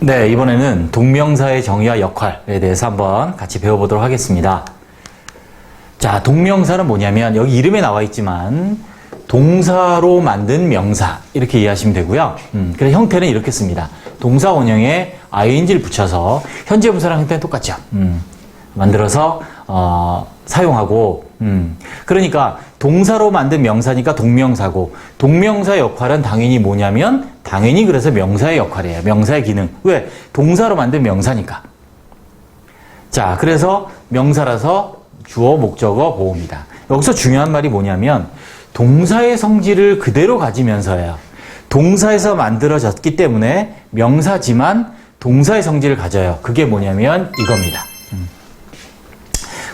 네, 이번에는 동명사의 정의와 역할에 대해서 한번 같이 배워보도록 하겠습니다. 자, 동명사는 뭐냐면 여기 이름에 나와 있지만 동사로 만든 명사 이렇게 이해하시면 되고요. 그래서 형태는 이렇게 씁니다. 동사 원형에 ing를 붙여서 현재 분사랑 형태는 똑같죠. 만들어서 사용하고 그러니까 동사로 만든 명사니까 동명사고 동명사의 역할은 당연히 뭐냐면 당연히 그래서 명사의 역할이에요. 명사의 기능. 왜? 동사로 만든 명사니까. 자, 그래서 명사라서 주어, 목적어, 보어입니다. 여기서 중요한 말이 뭐냐면 동사의 성질을 그대로 가지면서예요. 동사에서 만들어졌기 때문에 명사지만 동사의 성질을 가져요. 그게 뭐냐면 이겁니다.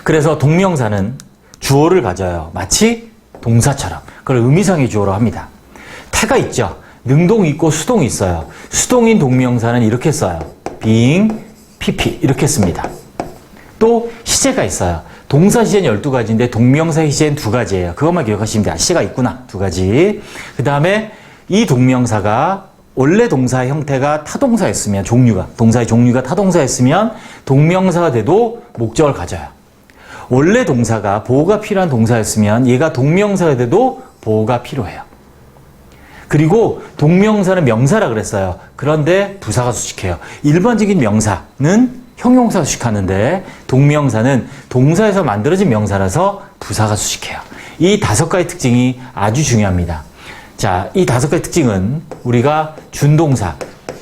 그래서 동명사는 주어를 가져요. 마치 동사처럼. 그걸 의미상의 주어로 합니다. 태가 있죠. 능동이 있고 수동이 있어요. 수동인 동명사는 이렇게 써요. being, pp 이렇게 씁니다. 또 시제가 있어요. 동사 시제는 12가지인데 동명사 시제는 2가지예요. 그것만 기억하시면 돼요. 시제가 있구나. 2가지. 그 다음에 이 동명사가 원래 동사의 형태가 타동사였으면 동사의 종류가 타동사였으면 동명사가 돼도 목적을 가져요. 원래 동사가 보호가 필요한 동사였으면 얘가 동명사가 돼도 보호가 필요해요. 그리고 동명사는 명사라 그랬어요. 그런데 부사가 수식해요. 일반적인 명사는 형용사가 수식하는데 동명사는 동사에서 만들어진 명사라서 부사가 수식해요. 이 5가지 특징이 아주 중요합니다. 자, 이 5가지 특징은 우리가 준동사,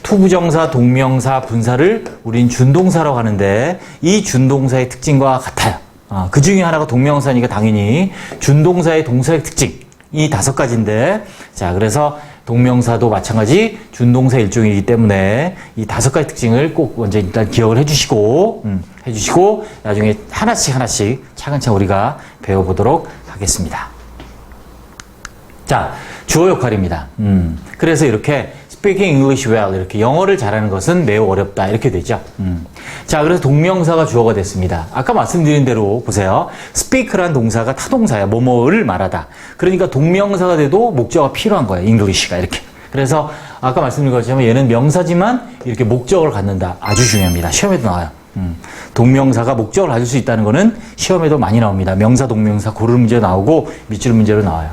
투부정사, 동명사, 분사를 우린 준동사라고 하는데 이 준동사의 특징과 같아요. 그 중에 하나가 동명사니까 당연히 준동사의 동사의 특징 이 5가지인데 자 그래서 동명사도 마찬가지 준동사 일종이기 때문에 이 5가지 특징을 꼭 먼저 일단 기억을 해주시고 나중에 하나씩 차근차근 우리가 배워보도록 하겠습니다. 자, 주어 역할입니다. 그래서 이렇게 speaking English well 이렇게 영어를 잘하는 것은 매우 어렵다 이렇게 되죠. 자, 그래서 동명사가 주어가 됐습니다. 아까 말씀드린 대로 보세요. speak란 동사가 타동사야. 뭐뭐를 말하다. 그러니까 동명사가 돼도 목적어가 필요한 거예요. English가 이렇게. 그래서 아까 말씀드린 것처럼 얘는 명사지만 이렇게 목적어를 갖는다. 아주 중요합니다. 시험에도 나와요. 동명사가 목적어를 가질 수 있다는 거는 시험에도 많이 나옵니다. 명사, 동명사 고르는 문제 나오고 밑줄 문제로 나와요.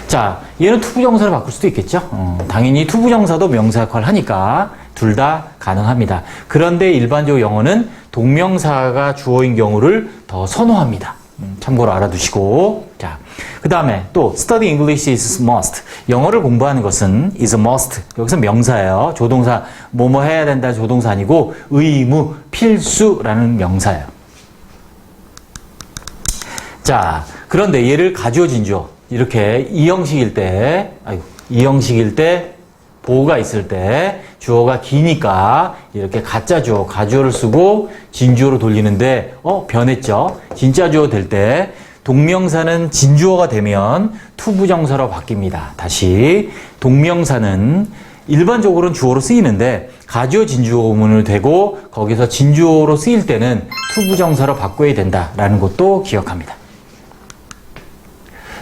자, 얘는 투부정사를 바꿀 수도 있겠죠. 당연히 투부정사도 명사 역할을 하니까 둘 다 가능합니다. 그런데 일반적으로 영어는 동명사가 주어인 경우를 더 선호합니다. 참고로 알아두시고. 자, 그 다음에 또 study English is must. 영어를 공부하는 것은 is a must. 여기서 명사예요. 조동사, 뭐뭐 해야 된다 조동사 아니고 의무, 필수라는 명사예요. 자, 그런데 얘를 가주어 진주어 이렇게 이형식일 때 보호가 있을 때 주어가 기니까 이렇게 가짜 주어, 가주어를 쓰고 진주어로 돌리는데 변했죠. 진짜 주어 될 때 동명사는 진주어가 되면 투부정사로 바뀝니다. 다시 동명사는 일반적으로는 주어로 쓰이는데 가주어 진주어 구문을 대고 거기서 진주어로 쓰일 때는 투부정사로 바꿔야 된다라는 것도 기억합니다.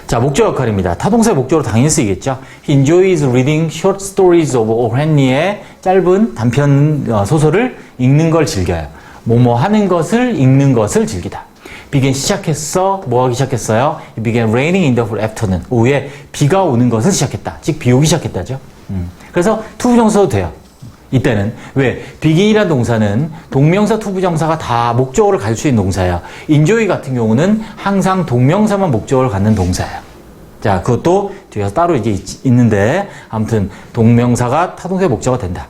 자, 목적 역할입니다. 타동사의 목적으로 당연히 쓰이겠죠. He enjoys reading short stories of O. Henry의 짧은 단편 소설을 읽는 걸 즐겨요. 뭐뭐 하는 것을 읽는 것을 즐기다. began 시작했어. 뭐 하기 시작했어요? It began raining in the afternoon. 오후에 비가 오는 것을 시작했다. 즉 비 오기 시작했다죠. 그래서 투부정사도 돼요. 이때는 왜? begin이라는 동사는 동명사, 투부정사가 다 목적어를 가질 수 있는 동사예요. enjoy 같은 경우는 항상 동명사만 목적어를 갖는 동사예요. 자, 그것도 뒤에서 따로 이제 있는데 아무튼 동명사가 타동사의 목적어가 된다.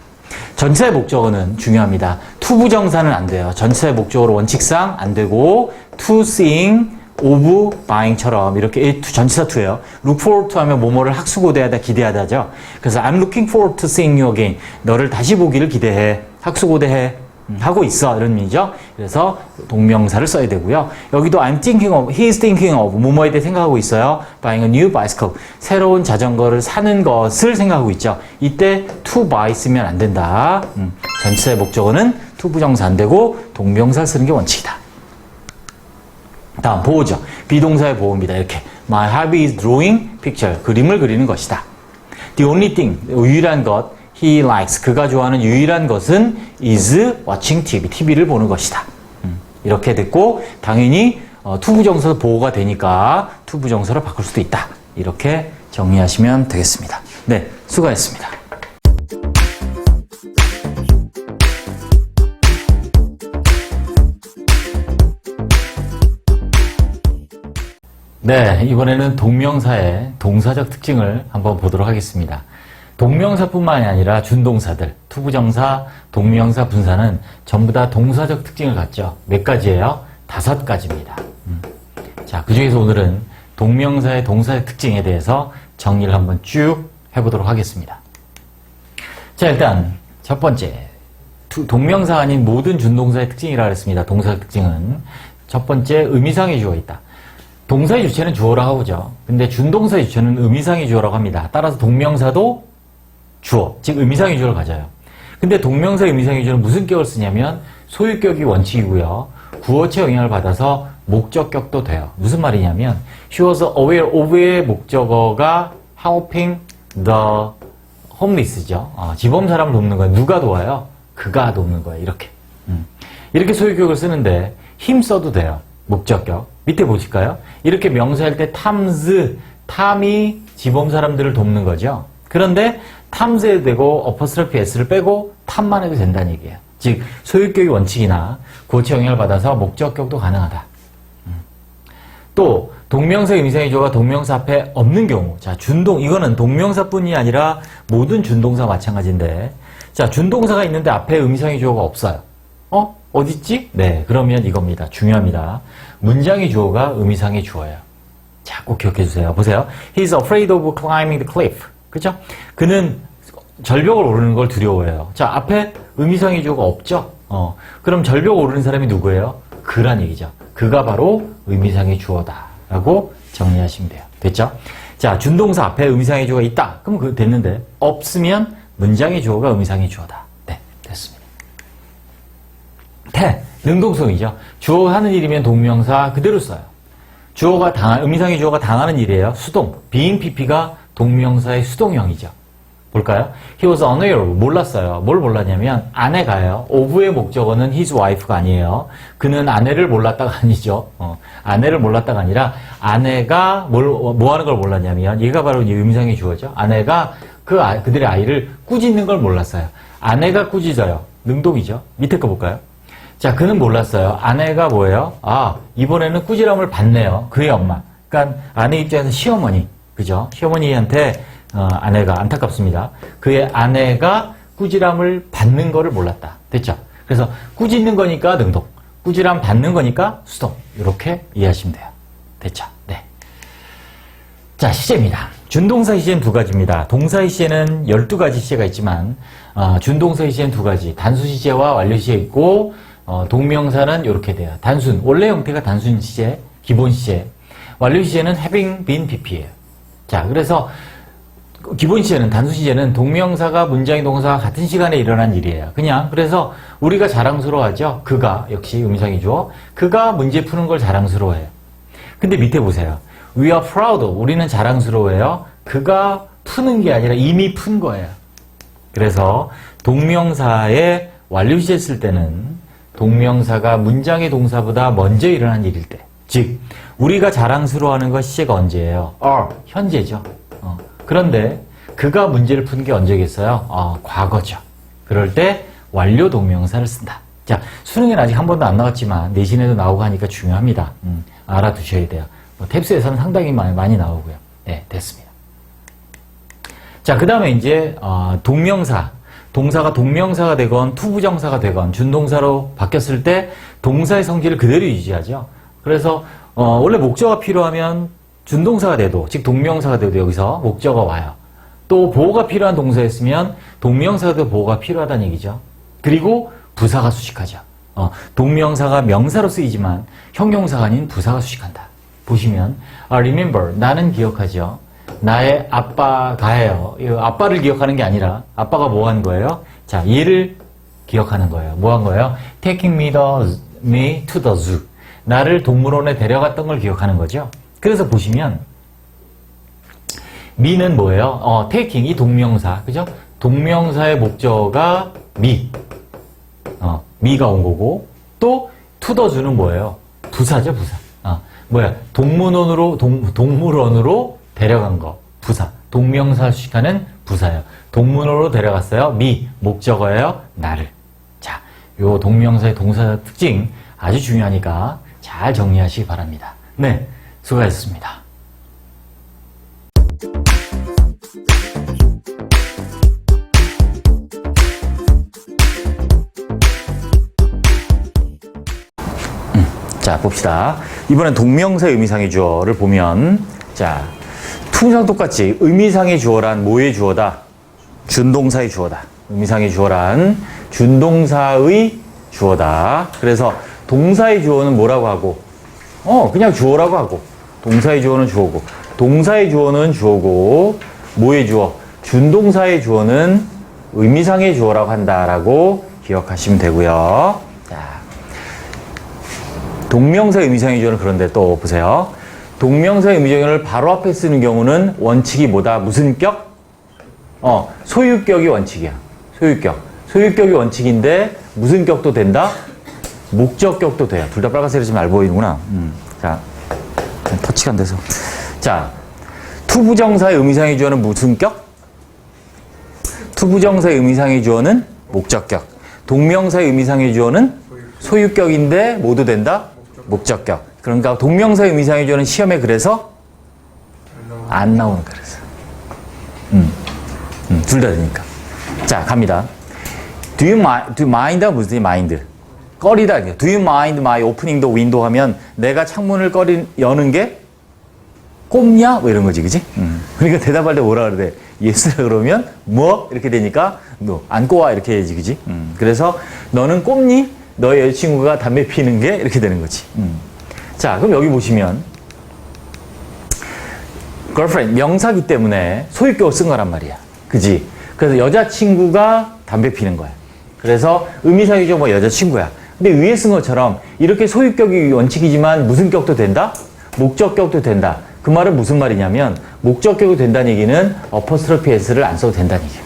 전치사의 목적어는 중요합니다. 투부정사는 안 돼요. 전치사의 목적어로 원칙상 안 되고 to seeing, of, buying처럼 이렇게 전치사 to예요. look forward to 하면 뭐뭐를 학수고대하다, 기대하다죠. 그래서 I'm looking forward to seeing you again. 너를 다시 보기를 기대해. 학수고대해. 하고 있어. 이런 의미죠. 그래서 동명사를 써야 되고요. 여기도 I'm thinking of, he is thinking of 뭐뭐에 대해 생각하고 있어요. buying a new bicycle. 새로운 자전거를 사는 것을 생각하고 있죠. 이때 to buy 쓰면 안 된다. 전치사의 목적어는 투부정사 안 되고 동명사를 쓰는 게 원칙이다. 다음 보호죠. 비동사의 보호입니다. 이렇게 My hobby is drawing picture. 그림을 그리는 것이다. The only thing, 유일한 것 he likes. 그가 좋아하는 유일한 것은 is watching TV. TV를 보는 것이다. 이렇게 됐고 당연히 투부정사 보호가 되니까 투부정사로 바꿀 수도 있다. 이렇게 정리하시면 되겠습니다. 네, 수고하셨습니다. 네, 이번에는 동명사의 동사적 특징을 한번 보도록 하겠습니다. 동명사뿐만이 아니라 준동사들, 투부정사, 동명사, 분사는 전부 다 동사적 특징을 갖죠. 몇 가지예요? 5가지입니다. 자, 그 중에서 오늘은 동명사의 동사의 특징에 대해서 정리를 한번 쭉 해보도록 하겠습니다. 자, 일단 첫 번째, 동명사 아닌 모든 준동사의 특징이라고 했습니다. 동사의 특징은 첫 번째, 의미상의 주어가 있다. 동사의 주체는 주어라고 하죠. 근데 준동사의 주체는 의미상의 주어라고 합니다. 따라서 동명사도 주어, 즉 의미상의 주어를 가져요. 근데 동명사 의미상의 주어는 무슨 격을 쓰냐면 소유격이 원칙이고요. 구어체 영향을 받아서 목적격도 돼요. 무슨 말이냐면 she was aware of의 목적어가 helping the homeless죠. 지범 사람을 돕는 거예요. 누가 도와요? 그가 돕는 거예요. 이렇게. 이렇게 소유격을 쓰는데 힘 써도 돼요. 목적격. 밑에 보실까요? 이렇게 명사할 때 탐이 지범 사람들을 돕는 거죠. 그런데 탐스에 되고 어퍼스트로피 s를 빼고 탐만 해도 된다는 얘기예요. 즉 소유격의 원칙이나 고체 영향을 받아서 목적격도 가능하다. 또 동명사 의미상의 주어가 동명사 앞에 없는 경우, 자 이거는 동명사뿐이 아니라 모든 준동사 마찬가지인데, 자 준동사가 있는데 앞에 의미상의 주어가 없어요. 어딨지? 네, 그러면 이겁니다. 중요합니다. 문장의 주어가 의미상의 주어예요. 자, 꼭 기억해 주세요. 보세요. He's afraid of climbing the cliff. 그죠? 그는 절벽을 오르는 걸 두려워해요. 자, 앞에 의미상의 주어가 없죠? 그럼 절벽 오르는 사람이 누구예요? 그란 얘기죠. 그가 바로 의미상의 주어다. 라고 정리하시면 돼요. 됐죠? 자, 준동사 앞에 의미상의 주어가 있다. 그럼 그거 됐는데, 없으면 문장의 주어가 의미상의 주어다. 네, 됐습니다. 능동성이죠. 주어가 하는 일이면 동명사 그대로 써요. 의미상의 주어가 당하는 일이에요. 수동. being pp가 동명사의 수동형이죠. 볼까요? He was unaware. 몰랐어요. 뭘 몰랐냐면 아내가요. of의 목적어는 his wife가 아니에요. 그는 아내를 몰랐다가 아니죠. 아내를 몰랐다가 아니라 아내가 뭐 하는 걸 몰랐냐면 얘가 바로 의미상의 주어죠. 아내가 그들의 아이를 꾸짖는 걸 몰랐어요. 아내가 꾸짖어요. 능동이죠. 밑에 거 볼까요? 자, 그는 몰랐어요. 아내가 뭐예요? 이번에는 꾸지람을 받네요. 그의 엄마. 그러니까 아내 입장에서 시어머니. 그죠? 시어머니한테 아내가 안타깝습니다. 그의 아내가 꾸지람을 받는 거를 몰랐다. 됐죠? 그래서 꾸짖는 거니까 능동. 꾸지람 받는 거니까 수동. 이렇게 이해하시면 돼요. 됐죠? 네. 자, 시제입니다. 준동사 시제는 2가지입니다. 동사 시제는 12가지 시제가 있지만 준동사 시제는 2가지. 단수 시제와 완료 시제 있고 동명사는 이렇게 돼요. 원래 형태가 단순 시제, 기본 시제. 완료 시제는 having been pp예요. 자, 그래서 기본 시제는, 단수 시제는 동명사가 문장의 동사가 같은 시간에 일어난 일이에요. 그래서 우리가 자랑스러워하죠. 그가, 역시 의미상의 주어. 그가 문제 푸는 걸 자랑스러워해요. 근데 밑에 보세요. We are proud. 우리는 자랑스러워해요. 그가 푸는 게 아니라 이미 푼 거예요. 그래서 동명사의 완료 시제 쓸 때는 동명사가 문장의 동사보다 먼저 일어난 일일 때, 즉 우리가 자랑스러워하는 것 시제가 언제예요? 현재죠. 그런데 그가 문제를 푼 게 언제겠어요? 과거죠. 그럴 때 완료 동명사를 쓴다. 자, 수능에는 아직 한 번도 안 나왔지만 내신에도 나오고 하니까 중요합니다. 알아두셔야 돼요. 탭스에서는 상당히 많이 나오고요. 네, 됐습니다. 자, 그 다음에 이제 동명사. 동사가 동명사가 되건 투부정사가 되건 준동사로 바뀌었을 때 동사의 성질을 그대로 유지하죠. 그래서 원래 목적어가 필요하면 준동사가 돼도, 즉 동명사가 돼도 여기서 목적어가 와요. 또 보호가 필요한 동사였으면 동명사가 돼도 보호가 필요하다는 얘기죠. 그리고 부사가 수식하죠. 동명사가 명사로 쓰이지만 형용사가 아닌 부사가 수식한다. 보시면 remember, 나는 기억하죠. 나의 아빠가예요. 아빠를 기억하는 게 아니라 아빠가 뭐 한 거예요? 자, 얘를 기억하는 거예요. 뭐 한 거예요? Taking me to the zoo. 나를 동물원에 데려갔던 걸 기억하는 거죠. 그래서 보시면 me는 뭐예요? taking, 이 동명사, 그죠? 동명사의 목적어가 me. me가 온 거고, 또 to the Zoo는 뭐예요? 부사죠, 부사. 동물원으로 데려간 거. 부사. 동명사 수식하는 부사예요. 동물원으로 데려갔어요. me. 목적어예요. 나를. 자, 요 동명사의 동사 특징 아주 중요하니까 잘 정리하시기 바랍니다. 네, 수고하셨습니다. 자, 봅시다. 이번엔 동명사의 의미상의 주어를 보면, 자, 투부정 똑같이 의미상의 주어란 뭐의 주어다? 준동사의 주어다. 의미상의 주어란 준동사의 주어다. 그래서 동사의 주어는 뭐라고 하고? 그냥 주어라고 하고. 동사의 주어는 주어고. 동사의 주어는 주어고. 뭐의 주어? 준동사의 주어는 의미상의 주어라고 한다라고 기억하시면 되고요. 자, 동명사 의미상의 주어는 그런데 또 보세요. 동명사 의미상의 주어를 바로 앞에 쓰는 경우는 원칙이 뭐다? 무슨 격? 소유격이 원칙이야. 소유격. 소유격이 원칙인데 무슨 격도 된다? 목적격도 돼요. 둘 다 빨간색이 좀 잘 보이는구나. 자, 터치가 안 돼서. 자, 투부정사의 의미상의 주어는 무슨 격? 투부정사의 의미상의 주어는 목적격. 동명사의 의미상의 주어는 소유격인데 모두 된다? 목적격. 그러니까 동명사의 의미상의 주어는 시험에 그래서 안 나오는 그래서. 둘 다 되니까. 자, 갑니다. Do you mind? 무슨 mind? 꺼리다. Do you mind my opening the window 하면 내가 창문을 여는 게 꼽냐? 뭐 이런 거지, 그지? 그러니까 대답할 때 뭐라 그래? yes 그러면 뭐? 이렇게 되니까 no. 안 꼬아 이렇게 해야지, 그지? 그래서 너는 꼽니? 너의 여자친구가 담배 피는 게 이렇게 되는 거지. 자, 그럼 여기 보시면 girlfriend 명사기 때문에 소유격을 쓴 거란 말이야. 그지? 그래서 여자친구가 담배 피는 거야. 그래서 의미상이죠, 뭐 여자친구야. 근데 위에 쓴 것처럼 이렇게 소유격이 원칙이지만 무슨 격도 된다? 목적격도 된다. 그 말은 무슨 말이냐면 목적격이 된다는 얘기는 어퍼스트로피 s를 안 써도 된다는 얘기야.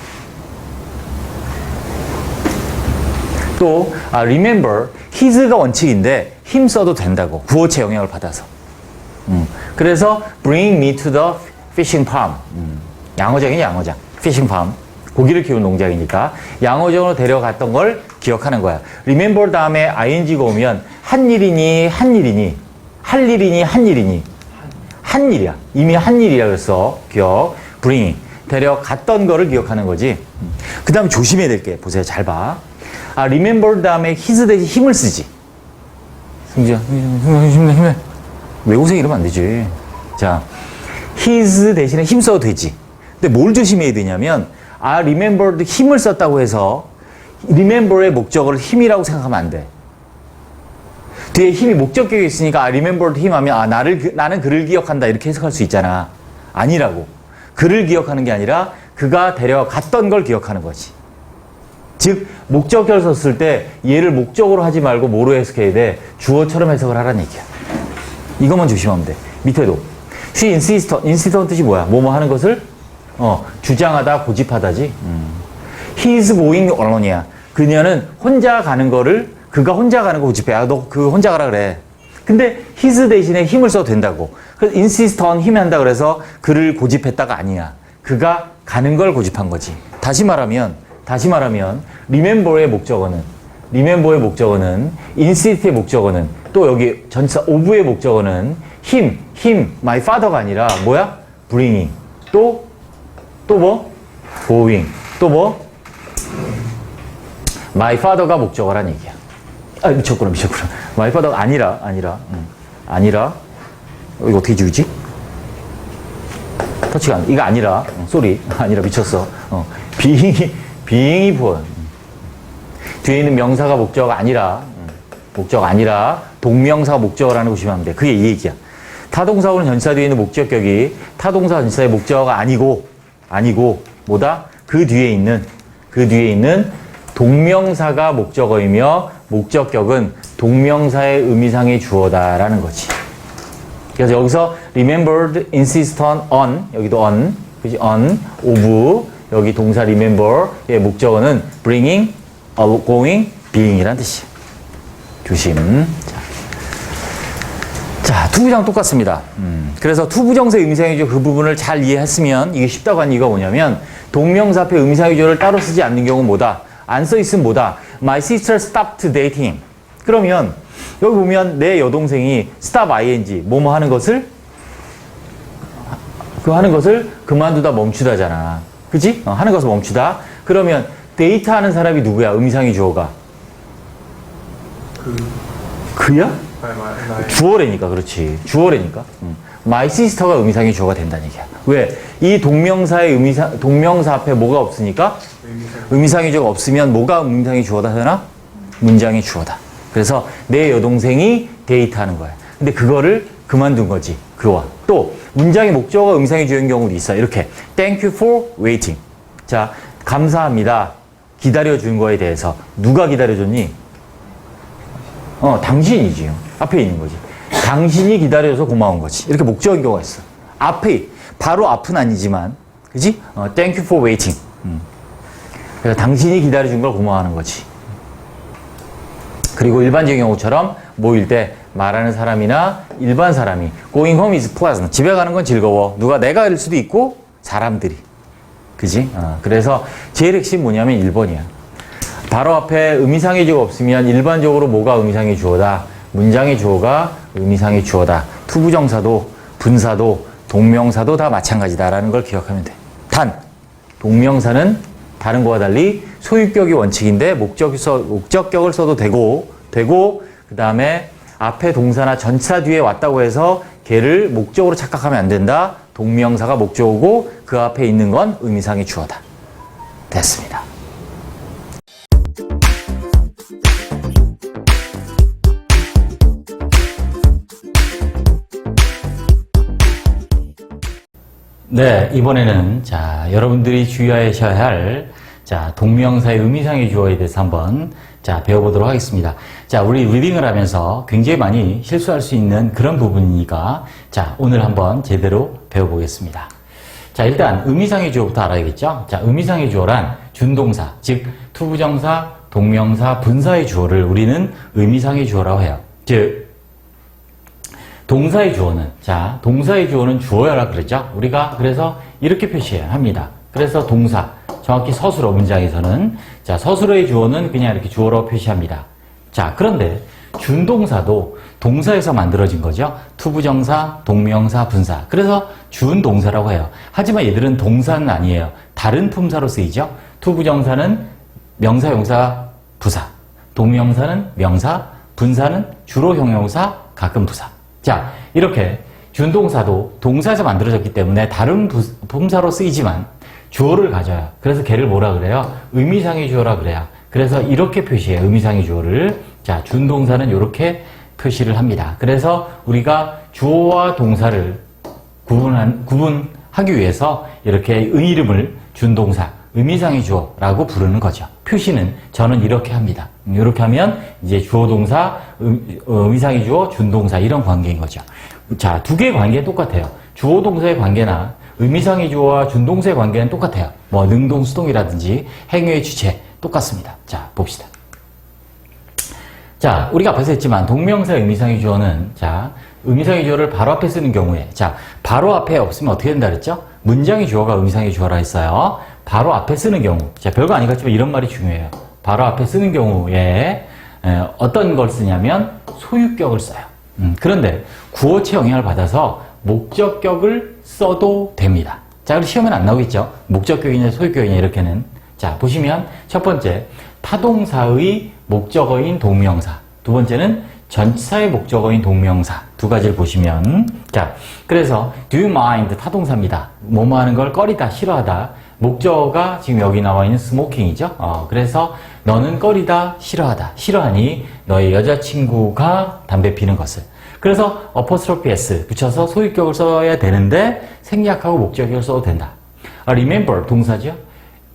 또 remember his가 원칙인데 him 써도 된다고. 구어체 영향을 받아서. 그래서 bring me to the fishing farm. 양어장이냐 양어장. fishing farm. 고기를 키우는 농장이니까 양어장으로 데려갔던 걸 기억하는 거야. remember 다음에 ing가 오면 한 일이니 한 일이니 할 일이니 한 일이니 한 일이야. 이미 한 일이야. 그래서 기억. bring 데려갔던 거를 기억하는 거지. 그 다음 조심해야 될 게 보세요. 잘 봐. remember 다음에 his 대신 힘을 쓰지. 승지야, 힘내. 외국생 이러면 안 되지. 자, his 대신에 힘 써도 되지. 근데 뭘 조심해야 되냐면, remembered 힘을 썼다고 해서 remember의 목적어를 힘이라고 생각하면 안 돼. 뒤에 힘이 목적격이 있으니까 remembered 힘 하면 나는 그를 기억한다 이렇게 해석할 수 있잖아. 아니라고. 그를 기억하는 게 아니라 그가 데려갔던 걸 기억하는 거지. 즉 목적격을 썼을 때 얘를 목적으로 하지 말고 뭐로 해석해야 돼? 주어처럼 해석을 하라는 얘기야. 이것만 조심하면 돼. 밑에도 she insisted 뜻이 뭐야? 뭐뭐 하는 것을 주장하다, 고집하다지. he is going alone이야. 그녀는 혼자 가는 거를 그가 혼자 가는 거 고집해. 너 그 혼자 가라 그래. 근데 his 대신에 힘을 써도 된다고. 그래서 insist on 힘이 한다 그래서 그를 고집했다가 아니야. 그가 가는 걸 고집한 거지. 다시 말하면 remember의 목적어는 insist의 목적어는 또 여기 전치사 of의 목적어는 him, my father가 아니라 뭐야? bringing. 또 뭐? going. 또 뭐? my father가 목적어란 얘기야. 미쳤구나. my father가 아니라. 이거 어떻게 지우지? 터치가 이거 아니라. 쏘리. 아니라 미쳤어. being이 부어. 뒤에 있는 명사가 목적어가 아니라 동명사가 목적어라는 거 보시면 안 돼. 그게 이 얘기야. 타동사고는 전치사 뒤에 있는 목적격이 타동사 전치사의 목적어가 아니고 뭐다? 그 뒤에 있는 동명사가 목적어이며 목적격은 동명사의 의미상의 주어다라는 거지. 그래서 여기서 remembered, insist on, 여기도 on, 그지? on, of, 여기 동사 remember의 목적어는 bringing, going, being이란 뜻이에요. 조심. 자, 투부정 똑같습니다. 그래서 투부정사의 의미상의조 그 부분을 잘 이해했으면 이게 쉽다고 한 이유가 뭐냐면 동명사 앞에 의미상의조를 따로 쓰지 않는 경우는 뭐다? 안 써 있으면 뭐다? My sister stopped dating. 그러면 여기 보면 내 여동생이 stop ing 뭐뭐 하는 것을 그만두다 멈추다잖아. 그치? 하는 것을 멈추다. 그러면 데이트 하는 사람이 누구야? 의미상의 주어가. 그야? 주어래니까. 그렇지. 주어래니까. My sister가 의미상의 주어가 된다는 얘기야. 왜? 이 동명사의 동명사 앞에 뭐가 없으니까? 의미상의 주어가 없으면 뭐가 의미상의 주어다 되나? 문장의 주어다. 그래서 내 여동생이 데이트하는 거야. 근데 그거를 그만둔 거지. 그와 또 문장의 목적어가 의미상의 주어인 경우도 있어. 이렇게 Thank you for waiting. 자, 감사합니다. 기다려준 거에 대해서. 누가 기다려줬니? 당신이지. 앞에 있는 거지. 당신이 기다려줘서 고마운 거지. 이렇게 목적어인 경우가 있어. 앞에 바로 앞은 아니지만, 그지? Thank you for waiting. 그래서 당신이 기다려준 걸 고마워하는 거지. 그리고 일반적인 경우처럼 모일 때 말하는 사람이나 일반 사람이 going home is pleasant. 집에 가는 건 즐거워. 누가 내가일 수도 있고 사람들이. 그지? 그래서 제일 핵심 뭐냐면 1번이야. 바로 앞에 의미상의 주어가 없으면 일반적으로 뭐가 의미상의 주어다? 문장의 주어가 의미상의 주어다. 투부정사도 분사도 동명사도 다 마찬가지다라는 걸 기억하면 돼. 단 동명사는 다른 거와 달리 소유격이 원칙인데 목적격을 써도 되고 그 다음에 앞에 동사나 전치사 뒤에 왔다고 해서 걔를 목적으로 착각하면 안 된다. 동명사가 목적어고 그 앞에 있는 건 의미상의 주어다. 됐습니다. 네, 이번에는 자, 여러분들이 주의하셔야 할 자, 동명사의 의미상의 주어에 대해서 한번 자, 배워보도록 하겠습니다. 자, 우리 리딩을 하면서 굉장히 많이 실수할 수 있는 그런 부분이니까 자, 오늘 한번 제대로 배워보겠습니다. 자, 일단 의미상의 주어부터 알아야겠죠? 자, 의미상의 주어란 준동사, 즉 투부정사, 동명사, 분사의 주어를 우리는 의미상의 주어라고 해요. 즉 동사의 주어는 자, 동사의 주어는 주어야라 그랬죠? 우리가 그래서 이렇게 표시해야 합니다. 그래서 동사, 정확히 서술어 문장에서는 자, 서술어의 주어는 그냥 이렇게 주어로 표시합니다. 자, 그런데 준동사도 동사에서 만들어진 거죠. 투부정사, 동명사, 분사. 그래서 준동사라고 해요. 하지만 얘들은 동사는 아니에요. 다른 품사로 쓰이죠. 투부정사는 명사, 용사, 부사. 동명사는 명사, 분사는 주로 형용사, 가끔 부사. 자, 이렇게 준동사도 동사에서 만들어졌기 때문에 다른 품사로 쓰이지만 주어를 가져요. 그래서 걔를 뭐라 그래요? 의미상의 주어라 그래요. 그래서 이렇게 표시해요. 의미상의 주어를. 자, 준동사는 이렇게 표시를 합니다. 그래서 우리가 주어와 동사를 구분하기 위해서 이렇게 이름을 준동사, 의미상의 주어라고 부르는 거죠. 표시는 저는 이렇게 합니다. 이렇게 하면 이제 주어 동사, 의미상의 주어, 준동사 이런 관계인 거죠. 자, 두 개의 관계는 똑같아요. 주어 동사의 관계나 의미상의 주어와 준동사의 관계는 똑같아요. 뭐 능동, 수동이라든지 행위의 주체 똑같습니다. 자, 봅시다. 자, 우리가 앞에서 했지만 동명사 의미상의 주어는 자, 의미상의 주어를 바로 앞에 쓰는 경우에 자, 바로 앞에 없으면 어떻게 된다 그랬죠? 문장의 주어가 의미상의 주어라 했어요. 바로 앞에 쓰는 경우. 자, 별거 아니겠지만 이런 말이 중요해요. 바로 앞에 쓰는 경우에 어떤 걸 쓰냐면 소유격을 써요. 그런데 구어체 영향을 받아서 목적격을 써도 됩니다. 자, 그럼 시험에는 안 나오겠죠? 목적격이냐 소유격이냐 이렇게는. 자, 보시면 첫 번째 타동사의 목적어인 동명사. 두 번째는 전치사의 목적어인 동명사. 두 가지를 보시면 자, 그래서 do you mind 타동사입니다. 뭐뭐 하는 걸 꺼리다, 싫어하다. 목적어가 지금 여기 나와 있는 smoking이죠. 그래서 너는 꺼리다, 싫어하다. 싫어하니 너의 여자친구가 담배 피는 것을. 그래서 apostrophe s 붙여서 소유격을 써야 되는데 생략하고 목적격을 써도 된다. remember 동사죠.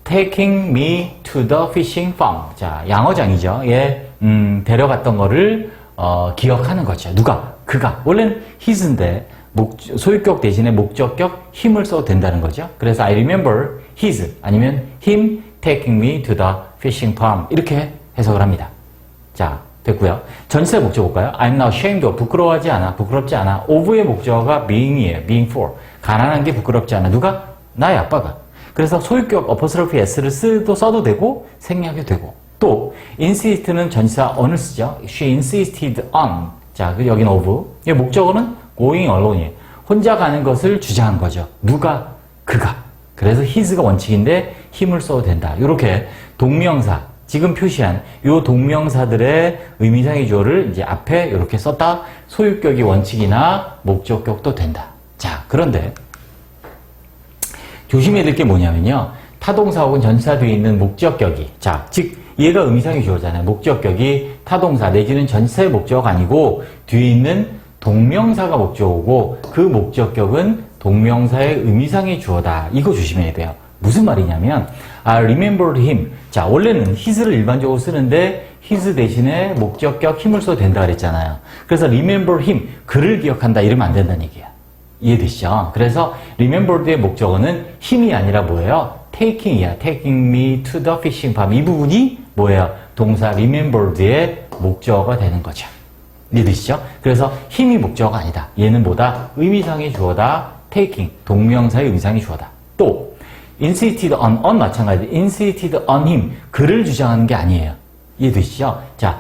taking me to the fishing farm. 자, 양어장이죠. 예, 데려갔던 거를 기억하는 거죠. 누가? 그가. 원래는 his인데 소유격 대신에 목적격 힘을 써도 된다는 거죠. 그래서 I remember his 아니면 him taking me to the fishing pond 이렇게 해석을 합니다. 자, 됐고요. 전치사 목적 볼까요? I'm not ashamed of 부끄러워하지 않아, 부끄럽지 않아. of의 목적어가 being이에요. being for. 가난한 게 부끄럽지 않아. 누가? 나의 아빠가. 그래서 소유격 apostrophe s를 써도 되고 생략해도 되고. 또 insist는 전치사 on을 쓰죠. She insisted on. 자, 여기는 of. 이 목적어는 going alone이에요. 혼자 가는 것을 주장한 거죠. 누가? 그가. 그래서 his가 원칙인데 힘을 써도 된다. 이렇게 동명사, 지금 표시한 이 동명사들의 의미상의 주어를 이제 앞에 이렇게 썼다. 소유격이 원칙이나 목적격도 된다. 자, 그런데 조심해야 될 게 뭐냐면요. 타동사 혹은 전치사 뒤에 있는 목적격이, 자, 즉 얘가 의미상의 주어잖아요. 목적격이 타동사 내지는 전치사의 목적어가 아니고 뒤에 있는 동명사가 목적어고 그 목적격은 동명사의 의미상의 주어다. 이거 조심해야 돼요. 무슨 말이냐면 I remembered him. 자, 원래는 his를 일반적으로 쓰는데 his 대신에 목적격 힘을 써도 된다 그랬잖아요. 그래서 remember him, 그를 기억한다 이러면 안 된다는 얘기야. 이해되시죠? 그래서 remembered의 목적어는 힘이 아니라 뭐예요? taking이야. taking me to the fishing pond. 이 부분이 뭐예요? 동사 remembered의 목적어가 되는 거죠. 이해되시죠? 그래서 힘이 목적어가 아니다. 얘는 뭐다? 의미상의 주어다. taking, 동명사의 의미상의 주어다. 또 insisted on 마찬가지. insisted on him, 그를 주장하는 게 아니에요. 이해되시죠? 자,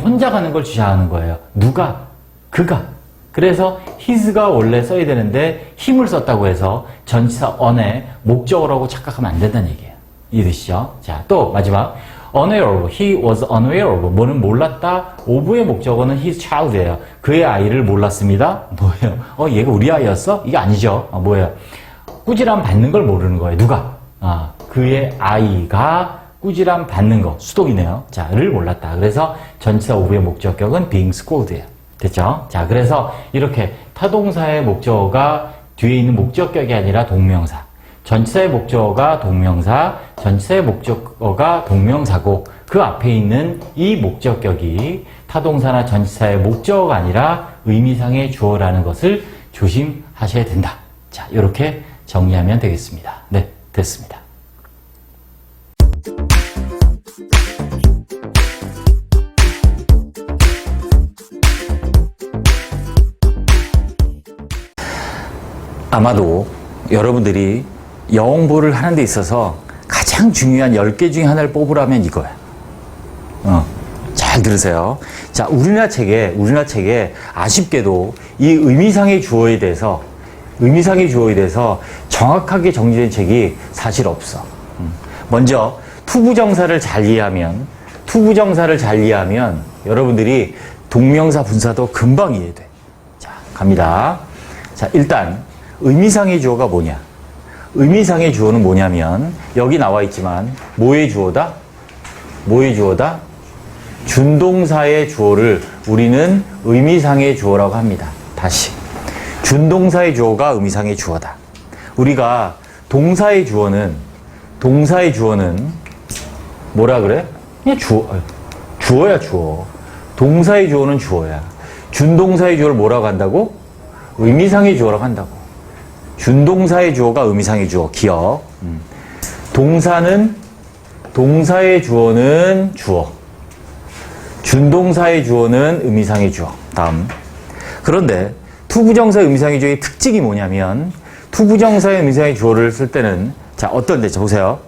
혼자 가는 걸 주장하는 거예요. 누가? 그가. 그래서 his가 원래 써야 되는데 힘을 썼다고 해서 전치사 on에 목적어라고 착각하면 안 된다는 얘기예요. 이해되시죠? 자, 또 마지막 unaware of, he was unaware of, 뭐는 몰랐다. of의 목적어는 his child예요. 그의 아이를 몰랐습니다. 뭐예요? 얘가 우리 아이였어? 이게 아니죠. 뭐예요? 꾸지람 받는 걸 모르는 거예요. 누가? 그의 아이가 꾸지람 받는 거. 수동이네요. 자, 를 몰랐다. 그래서 전치사 of의 목적격은 being scold예요. 됐죠? 자, 그래서 이렇게 타동사의 목적어가 뒤에 있는 목적격이 아니라 동명사. 전치사의 목적어가 동명사, 전치사의 목적어가 동명사고 그 앞에 있는 이 목적격이 타동사나 전치사의 목적어가 아니라 의미상의 주어라는 것을 조심하셔야 된다. 자, 이렇게 정리하면 되겠습니다. 네, 됐습니다. 아마도 여러분들이 영어 공부를 하는 데 있어서 가장 중요한 10개 중에 하나를 뽑으라면 이거예요. 잘 들으세요. 자, 우리나라 책에 아쉽게도 이 의미상의 주어에 대해서 정확하게 정리된 책이 사실 없어. 먼저 투부정사를 잘 이해하면 여러분들이 동명사 분사도 금방 이해돼. 자, 갑니다. 자, 일단 의미상의 주어가 뭐냐? 의미상의 주어는 뭐냐면 여기 나와 있지만 뭐의 주어다? 준동사의 주어를 우리는 의미상의 주어라고 합니다. 다시. 준동사의 주어가 의미상의 주어다. 우리가 동사의 주어는 뭐라 그래? 그냥 주어야, 주어. 동사의 주어는 주어야. 준동사의 주어를 뭐라고 한다고? 의미상의 주어라고 한다고. 준동사의 주어가 의미상의 주어. 기억. 동사의 주어는 주어. 준동사의 주어는 의미상의 주어. 다음. 그런데 투부정사의 의미상의 주어의 특징이 뭐냐면 투부정사의 의미상의 주어를 쓸 때는 자, 어떤데? 자, 보세요.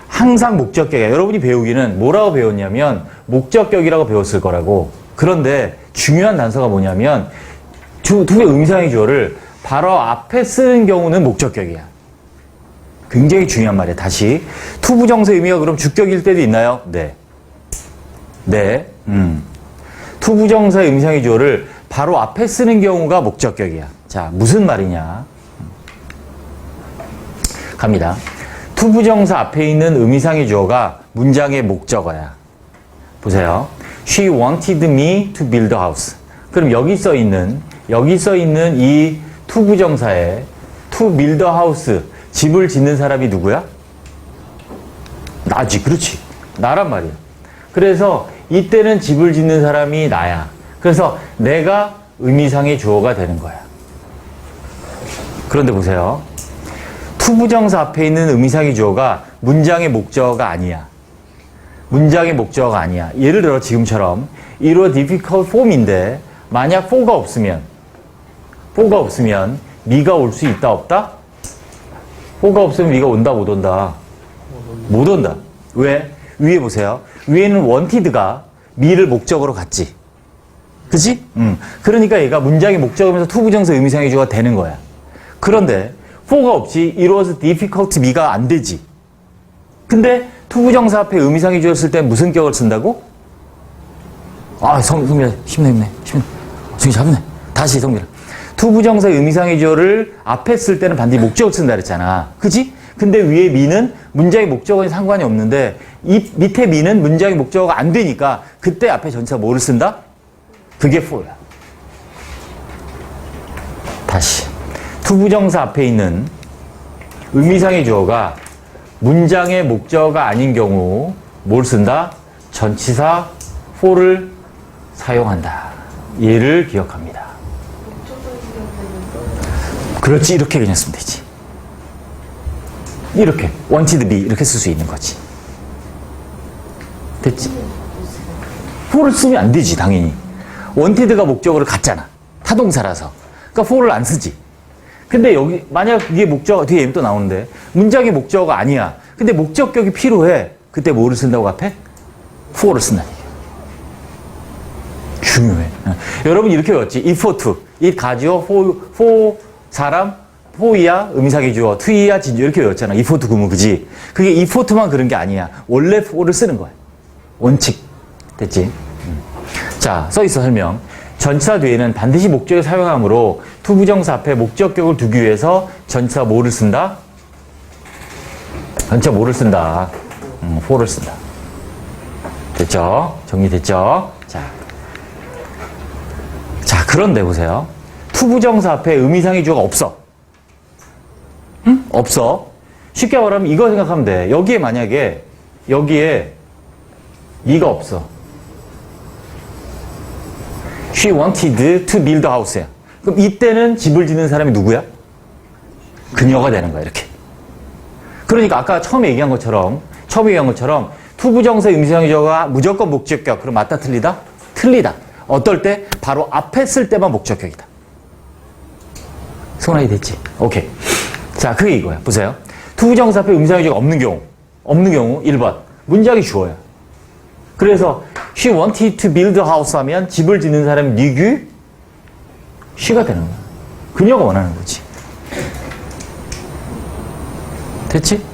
항상 목적격이야. 여러분이 배우기는 뭐라고 배웠냐면 목적격이라고 배웠을 거라고. 그런데 중요한 단서가 뭐냐면 투부의 의미상의 주어를 바로 앞에 쓰는 경우는 목적격이야. 굉장히 중요한 말이야. 다시. 투부정사의 의미가 그럼 주격일 때도 있나요? 네. 투부정사의 의미상의 주어를 바로 앞에 쓰는 경우가 목적격이야. 자, 무슨 말이냐? 갑니다. 투부정사 앞에 있는 의미상의 주어가 문장의 목적어야. 보세요. She wanted me to build a house. 그럼 여기 써 있는 이 투부정사에 to build a house, 집을 짓는 사람이 누구야? 나지. 그렇지. 나란 말이야. 그래서 이때는 집을 짓는 사람이 나야. 그래서 내가 의미상의 주어가 되는 거야. 그런데 보세요. 투부정사 앞에 있는 의미상의 주어가 문장의 목적어가 아니야. 문장의 목적어가 아니야. 예를 들어 지금처럼 it was difficult form인데 만약 for가 없으면 me가 올 수 있다 없다? for가 없으면 me가 온다 못 온다? 못 온다. 왜? 위에 보세요. 위에는 wanted가 me를 목적으로 갖지. 그치? 그러니까 얘가 문장의 목적이면서 투부정사 의미상의 주어가 되는 거야. 그런데 for가 없이 it was difficult me가 안 되지. 근데 투부정사 앞에 의미상의 주어를 쓸 때 무슨 격을 쓴다고? 성민아 힘내. 정신 잡네. 다시 성민아. 투부정사 의미상의 주어를 앞에 쓸 때는 반드시 목적을 쓴다 그랬잖아. 그치? 근데 위에 me는 문장의 목적어는 상관이 없는데 이 밑에 me는 문장의 목적어가 안 되니까 그때 앞에 전치사 뭐를 쓴다? 그게 for야. 다시. 투부정사 앞에 있는 의미상의 주어가 문장의 목적어가 아닌 경우 뭘 쓴다? 전치사 for를 사용한다. 얘를 기억합니다. 그렇지. 이렇게 그냥 쓰면 되지. 이렇게 wanted be 이렇게 쓸 수 있는 거지. 됐지? for를 쓰면 안 되지 당연히. wanted가 목적어를 갖잖아. 타동사라서. 그러니까 for를 안 쓰지. 근데 여기 만약 이게 목적어 뒤에 또 나오는데 문장의 목적어가 아니야. 근데 목적격이 필요해. 그때 뭐를 쓴다고 앞에? for를 쓴다는 얘기야. 중요해. 여러분 이렇게 외웠지. if for to. it 가지어 for 사람 for이야 의미상의 주어 to이야 진주 이렇게 외웠잖아. if for to 구문 그지? 그게 if for to만 그런 게 아니야. 원래 for를 쓰는 거야. 원칙. 됐지? 자, 써있어 설명. 전치사 뒤에는 반드시 목적을 사용하므로 투부정사 앞에 목적격을 두기 위해서 전치사 뭐를 쓴다? 전치사 뭐를 쓴다? for를 쓴다. 됐죠? 정리됐죠? 자, 그런데 보세요. 투부정사 앞에 의미상의 주어가 없어. 없어. 쉽게 말하면 이거 생각하면 돼. 여기에 만약에 여기에 me가 없어. She wanted to build a house야. 그럼 이때는 집을 짓는 사람이 누구야? 그녀가 되는 거야, 이렇게. 그러니까 아까 처음에 얘기한 것처럼 투부정사 의미상의 주어가 무조건 목적격. 그럼 맞다 틀리다? 틀리다. 어떨 때? 바로 앞에 쓸 때만 목적격이다. 손아이 됐지? 오케이. 자, 그게 이거야. 보세요. 투부정사 앞에 의미상의 주어가 없는 경우 1번. 문장이 주어야. 그래서 she wanted to build a house 하면 집을 짓는 사람이 누구? she가 되는 거야. 그녀가 원하는 거지. 됐지?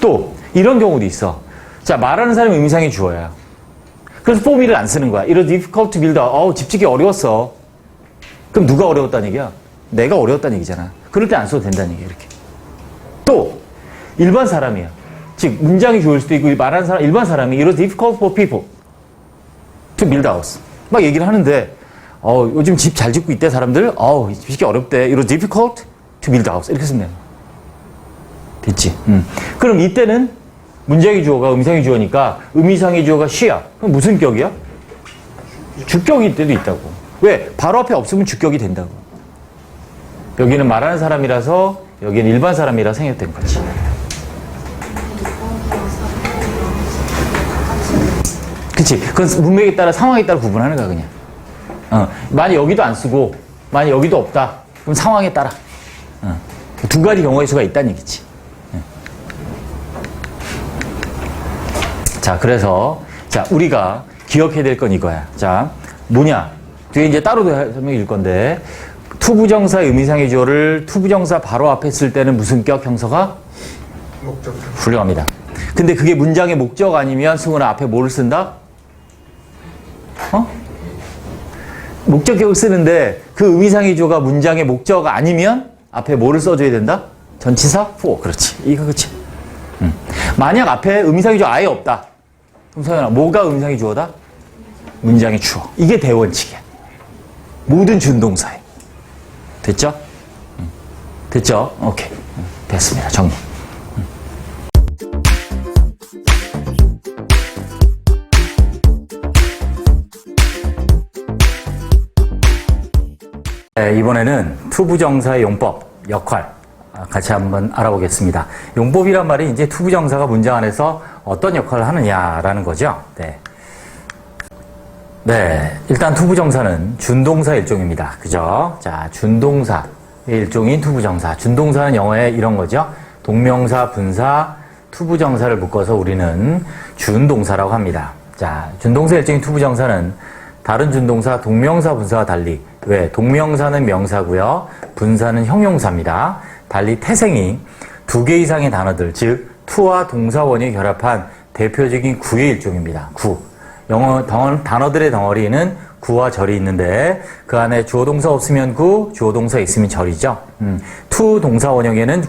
또 이런 경우도 있어. 자, 말하는 사람이 의미상의 주어야. 그래서 for me를 안 쓰는 거야. It was difficult to build a house. 집 짓기 어려웠어. 그럼 누가 어려웠다는 얘기야? 내가 어려웠다는 얘기잖아. 그럴 때 안 써도 된다는 얘기야. 이렇게. 또 일반 사람이야. 즉 문장이 주어일 수도 있고 말하는 사람 일반 사람이 It was difficult for people to build a house. 막 얘기를 하는데 요즘 집 잘 짓고 있대 사람들. 집 짓기 어렵대. It was difficult to build a house. 이렇게 쓰면 돼. 됐지? 그럼 이때는 문장의 주어가 의미상의 주어니까 의미상의 주어가 she야. 그럼 무슨 격이야? 주격일 때도 있다고. 왜? 바로 앞에 없으면 주격이 된다고. 여기는 말하는 사람이라서 여기는 일반 사람이라 생략된 거지. 그치? 그건 문맥에 따라 상황에 따라 구분하는 거야 그냥. 만약 여기도 안 쓰고 만약 여기도 없다. 그럼 상황에 따라. 두 가지 경우의 수가 있다는 얘기지. 자, 그래서 우리가 기억해야 될 건 이거야. 자, 뭐냐? 뒤에 이제 따로 설명해 줄 건데 투부정사 의미상의 주어를 투부정사 바로 앞에 쓸 때는 무슨 격 형서가? 목적. 훌륭합니다. 근데 그게 문장의 목적 아니면 승훈아 앞에 뭐를 쓴다? 목적격을 쓰는데 그 의미상의 주어가 문장의 목적어가 아니면 앞에 뭐를 써줘야 된다? 전치사 for. 그렇지. 이거 그렇지. 만약 앞에 의미상의 주어 아예 없다. 그럼 서연아 뭐가 의미상의 주어다? 문장의 주어. 이게 대원칙이야. 모든 준동사에. 됐죠? 됐죠? 오케이. 됐습니다. 정리. 네, 이번에는 투부정사의 용법, 역할 같이 한번 알아보겠습니다. 용법이란 말이 이제 투부정사가 문장 안에서 어떤 역할을 하느냐라는 거죠. 네. 네, 일단 투부정사는 준동사 일종입니다. 그죠? 자, 준동사의 일종인 투부정사. 준동사는 영어에 이런 거죠. 동명사, 분사, 투부정사를 묶어서 우리는 준동사라고 합니다. 자, 준동사 일종인 투부정사는 다른 준동사, 동명사, 분사와 달리 왜? 동명사는 명사고요. 분사는 형용사입니다. 달리 태생이 두 개 이상의 단어들, 즉 투와 동사원이 결합한 대표적인 구의 일종입니다. 구. 영어 단어들의 덩어리는 구와 절이 있는데 그 안에 주어 동사 없으면 구, 주어 동사 있으면 절이죠. 투 동사 원형에는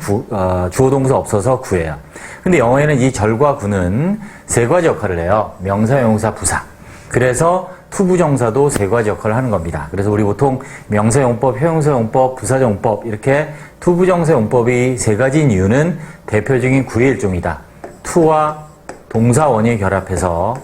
주어 동사 없어서 구예요. 근데 영어에는 이 절과 구는 세 가지 역할을 해요. 명사, 형용사, 부사. 그래서 투부정사도 세 가지 역할을 하는 겁니다. 그래서 우리 보통 명사용법, 형용사용법, 부사용법 이렇게 투부정사 용법이 세 가지인 이유는 대표적인 구의 일종이다. 투와 동사 원이 결합해서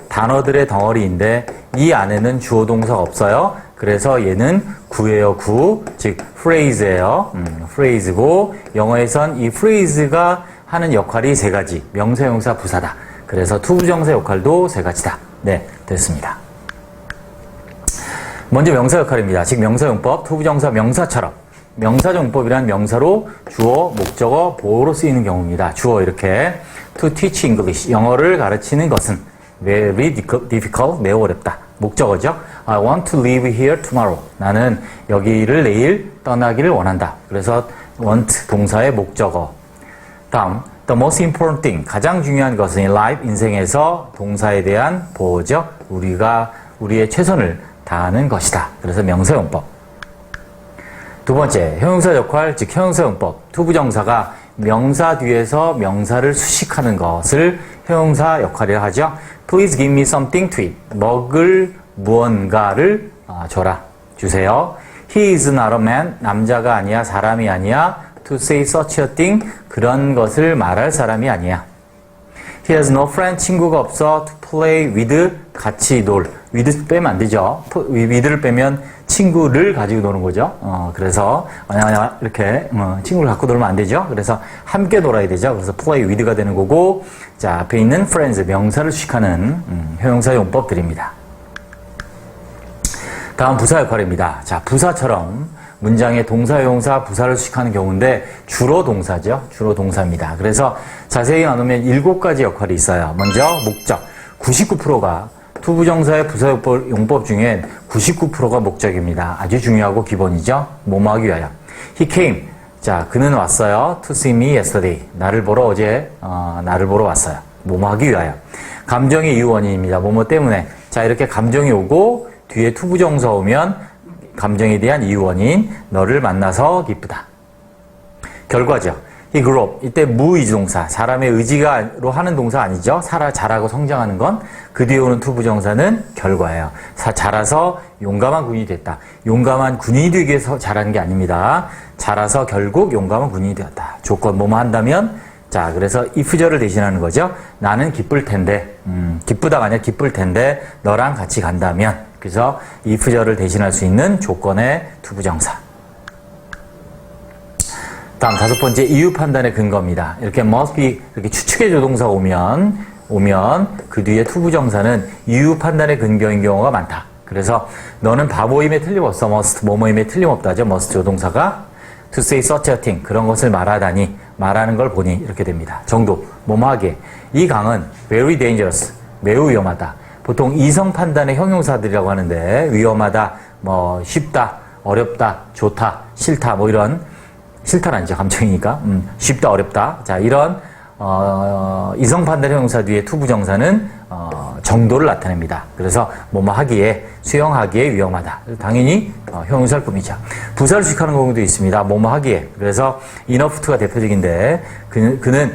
단어들의 덩어리인데 이 안에는 주어 동사가 없어요. 그래서 얘는 구예요, 구. 즉 phrase예요. phrase고 영어에선 이 phrase가 하는 역할이 세 가지. 명사, 형용사, 부사다. 그래서 투부정사 역할도 세 가지다. 네, 됐습니다. 먼저 명사 역할입니다. 즉 명사용법, 투부정사 명사처럼. 명사용법이란 명사로 주어, 목적어, 보어로 쓰이는 경우입니다. 주어 이렇게 to teach English, 영어를 가르치는 것은 very difficult, 매우 어렵다. 목적어죠. I want to live here tomorrow. 나는 여기를 내일 떠나기를 원한다. 그래서 want 동사의 목적어. 다음 the most important thing, 가장 중요한 것은 in life, 인생에서 동사에 대한 보어죠. 우리가 우리의 최선을 다하는 것이다. 그래서 명사용법. 두 번째, 형용사 역할, 즉 형용사용법. 투부정사가 명사 뒤에서 명사를 수식하는 것을 형용사 역할이라 하죠. Please give me something to eat. 먹을 무언가를 줘라. 주세요. He is not a man. 남자가 아니야. 사람이 아니야. To say such a thing. 그런 것을 말할 사람이 아니야. He has no friend. 친구가 없어. To play with. 같이 놀. with 빼면 안 되죠. with를 빼면 친구를 가지고 노는 거죠. 그래서 이렇게 친구를 갖고 놀면 안 되죠. 그래서 함께 놀아야 되죠. 그래서 play with가 되는 거고, 자 앞에 있는 friends 명사를 수식하는 형용사 용법들입니다. 다음 부사 역할입니다. 자 부사처럼 문장에 동사, 형용사, 부사를 수식하는 경우인데 주로 동사죠. 주로 동사입니다. 그래서 자세히 나누면 7가지 역할이 있어요. 먼저 목적. 99%가 투부정사의 부사용법 중엔 99%가 목적입니다. 아주 중요하고 기본이죠. 뭐뭐 하기 위하여. He came. 자, 그는 왔어요. To see me yesterday. 나를 보러 어제 나를 보러 왔어요. 뭐뭐 하기 위하여. 감정의 이유 원인입니다. 뭐뭐 때문에. 자, 이렇게 감정이 오고 뒤에 투부정사 오면 감정에 대한 이유 원인. 너를 만나서 기쁘다. 결과죠. He grew up. 이때 무의지동사, 사람의 의지가로 하는 동사 아니죠. 자라고 성장하는 건. 그 뒤에 오는 투부정사는 결과예요. 자라서 용감한 군인이 됐다. 용감한 군인이 되기 위해서 자란 게 아닙니다. 자라서 결국 용감한 군인이 되었다. 조건 뭐뭐 한다면, 자 그래서 if절을 대신하는 거죠. 나는 기쁠 텐데, 기쁘다가 아니라 기쁠 텐데 너랑 같이 간다면. 그래서 if절을 대신할 수 있는 조건의 투부정사. 다음 5번째, 이유 판단의 근거입니다. 이렇게 must be, 이렇게 추측의 조동사가 오면 그 뒤에 투부정사는 이유 판단의 근거인 경우가 많다. 그래서 너는 바보임에 틀림없어. must, 뭐뭐임에 틀림없다죠. must 조동사가 to say such a thing, 그런 것을 말하다니, 말하는 걸 보니 이렇게 됩니다. 정도, 뭐뭐하게. 이 강은 very dangerous, 매우 위험하다. 보통 이성 판단의 형용사들이라고 하는데 위험하다, 뭐 쉽다, 어렵다, 좋다, 싫다, 뭐 이런 싫다는 아니죠. 감정이니까. 쉽다, 어렵다. 자, 이런, 이성 판단 형용사 뒤에 투부정사는, 정도를 나타냅니다. 그래서, 뭐뭐 하기에, 수용하기에 위험하다. 당연히, 형용사일 뿐이죠. 부사를 수식하는 경우도 있습니다. 뭐뭐 하기에. 그래서, enough to가 대표적인데, 그는,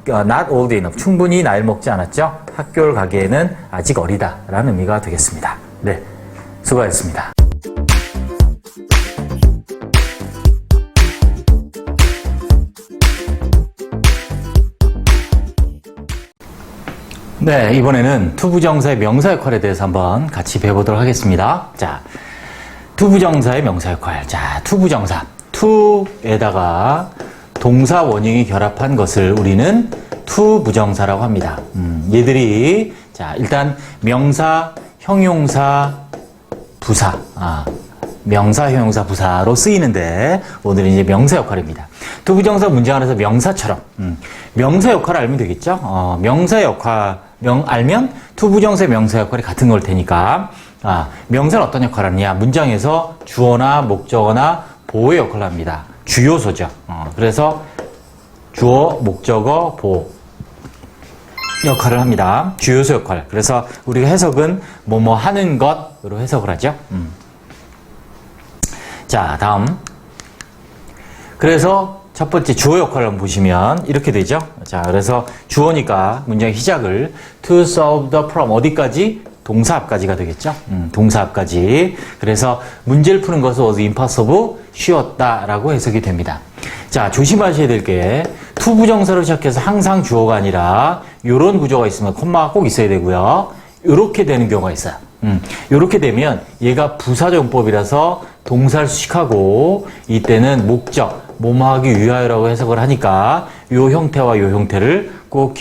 not old enough. 충분히 나이를 먹지 않았죠. 학교를 가기에는 아직 어리다. 라는 의미가 되겠습니다. 네. 수고하셨습니다. 네, 이번에는 투부정사의 명사 역할에 대해서 한번 같이 배워보도록 하겠습니다. 자, 투부정사의 명사 역할. 자, 투부정사. 투에다가 동사 원형이 결합한 것을 우리는 투부정사라고 합니다. 얘들이 자, 일단 명사, 형용사, 부사. 명사, 형용사, 부사로 쓰이는데 오늘은 이제 명사 역할입니다. 투부정사 문장 안에서 명사처럼 명사 역할을 알면 되겠죠? 명사 역할 알면 투부정사의 명사 역할이 같은 걸 테니까 명사는 어떤 역할을 하느냐? 문장에서 주어나 목적어나 보호의 역할을 합니다. 주요소죠. 그래서 주어, 목적어, 보호 역할을 합니다. 주요소 역할. 그래서 우리가 해석은 뭐뭐 하는 것으로 해석을 하죠. 자, 다음. 그래서 첫 번째 주어 역할을 한번 보시면 이렇게 되죠. 자, 그래서 주어니까 문장의 시작을 to solve the problem 어디까지? 동사 앞까지가 되겠죠. 동사 앞까지. 그래서 문제를 푸는 것은 was impossible, 쉬웠다라고 해석이 됩니다. 자, 조심하셔야 될 게 투부정사로 시작해서 항상 주어가 아니라 이런 구조가 있으면 콤마가 꼭 있어야 되고요. 이렇게 되는 경우가 있어요. 이렇게 되면 얘가 부사정법이라서 동사를 수식하고 이때는 목적, 뭐뭐하기 위하여라고 해석을 하니까 이 형태와 이 형태를 꼭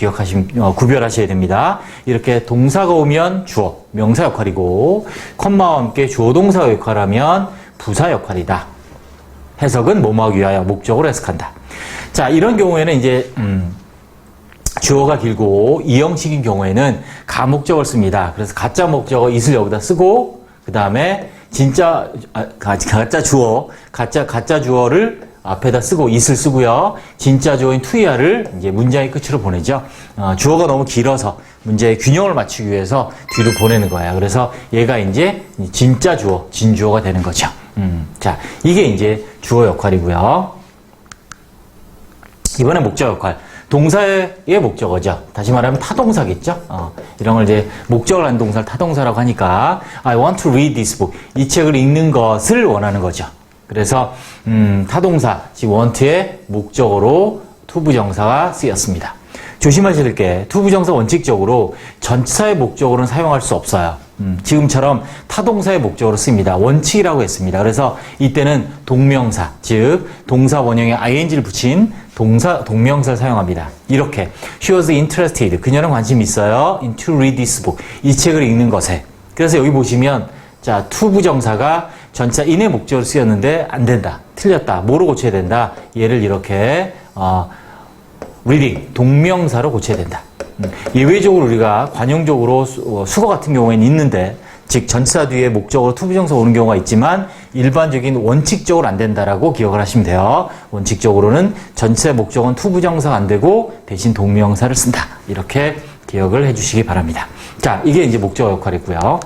구별하셔야 됩니다. 이렇게 동사가 오면 주어, 명사 역할이고 콤마와 함께 주어 동사 역할하면 부사 역할이다. 해석은 뭐뭐하기 위하여 목적으로 해석한다. 자, 이런 경우에는 이제 주어가 길고 이 형식인 경우에는 가목적을 씁니다. 그래서 가짜 목적어 is를 여기다 쓰고 그 다음에 진짜 가짜 주어, 가짜 주어를 앞에다 쓰고 is를 쓰고요. 진짜 주어인 to야를 이제 문장의 끝으로 보내죠. 주어가 너무 길어서 문제의 균형을 맞추기 위해서 뒤로 보내는 거예요. 그래서 얘가 이제 진짜 주어, 진주어가 되는 거죠. 자, 이게 이제 주어 역할이고요. 이번에 목적 역할. 동사의 목적어죠. 다시 말하면 타동사겠죠. 이런 걸 이제 목적을 한 동사를 타동사라고 하니까 I want to read this book. 이 책을 읽는 것을 원하는 거죠. 그래서 타동사, 즉 want의 목적어로 투부정사가 쓰였습니다. 조심하셔야 될 게 투부정사 원칙적으로 전치사의 목적어로는 사용할 수 없어요. 지금처럼 타동사의 목적어로 씁니다. 원칙이라고 했습니다. 그래서 이때는 동명사, 즉 동사 원형에 ing를 붙인 동명사를 사용합니다. 이렇게 She was interested. 그녀는 관심이 있어요. In to read this book. 이 책을 읽는 것에. 그래서 여기 보시면 자, 투부정사가 전치사 in의 목적으로 쓰였는데 안 된다. 틀렸다. 뭐로 고쳐야 된다? 얘를 이렇게 reading, 동명사로 고쳐야 된다. 예외적으로 우리가 관용적으로 수거 같은 경우에는 있는데 즉 전치사 뒤에 목적으로 투부정사 오는 경우가 있지만 일반적인 원칙적으로 안 된다라고 기억을 하시면 돼요. 원칙적으로는 전치사의 목적은 투부정사가 안 되고 대신 동명사를 쓴다. 이렇게 기억을 해주시기 바랍니다. 자, 이게 이제 목적어 역할이고요.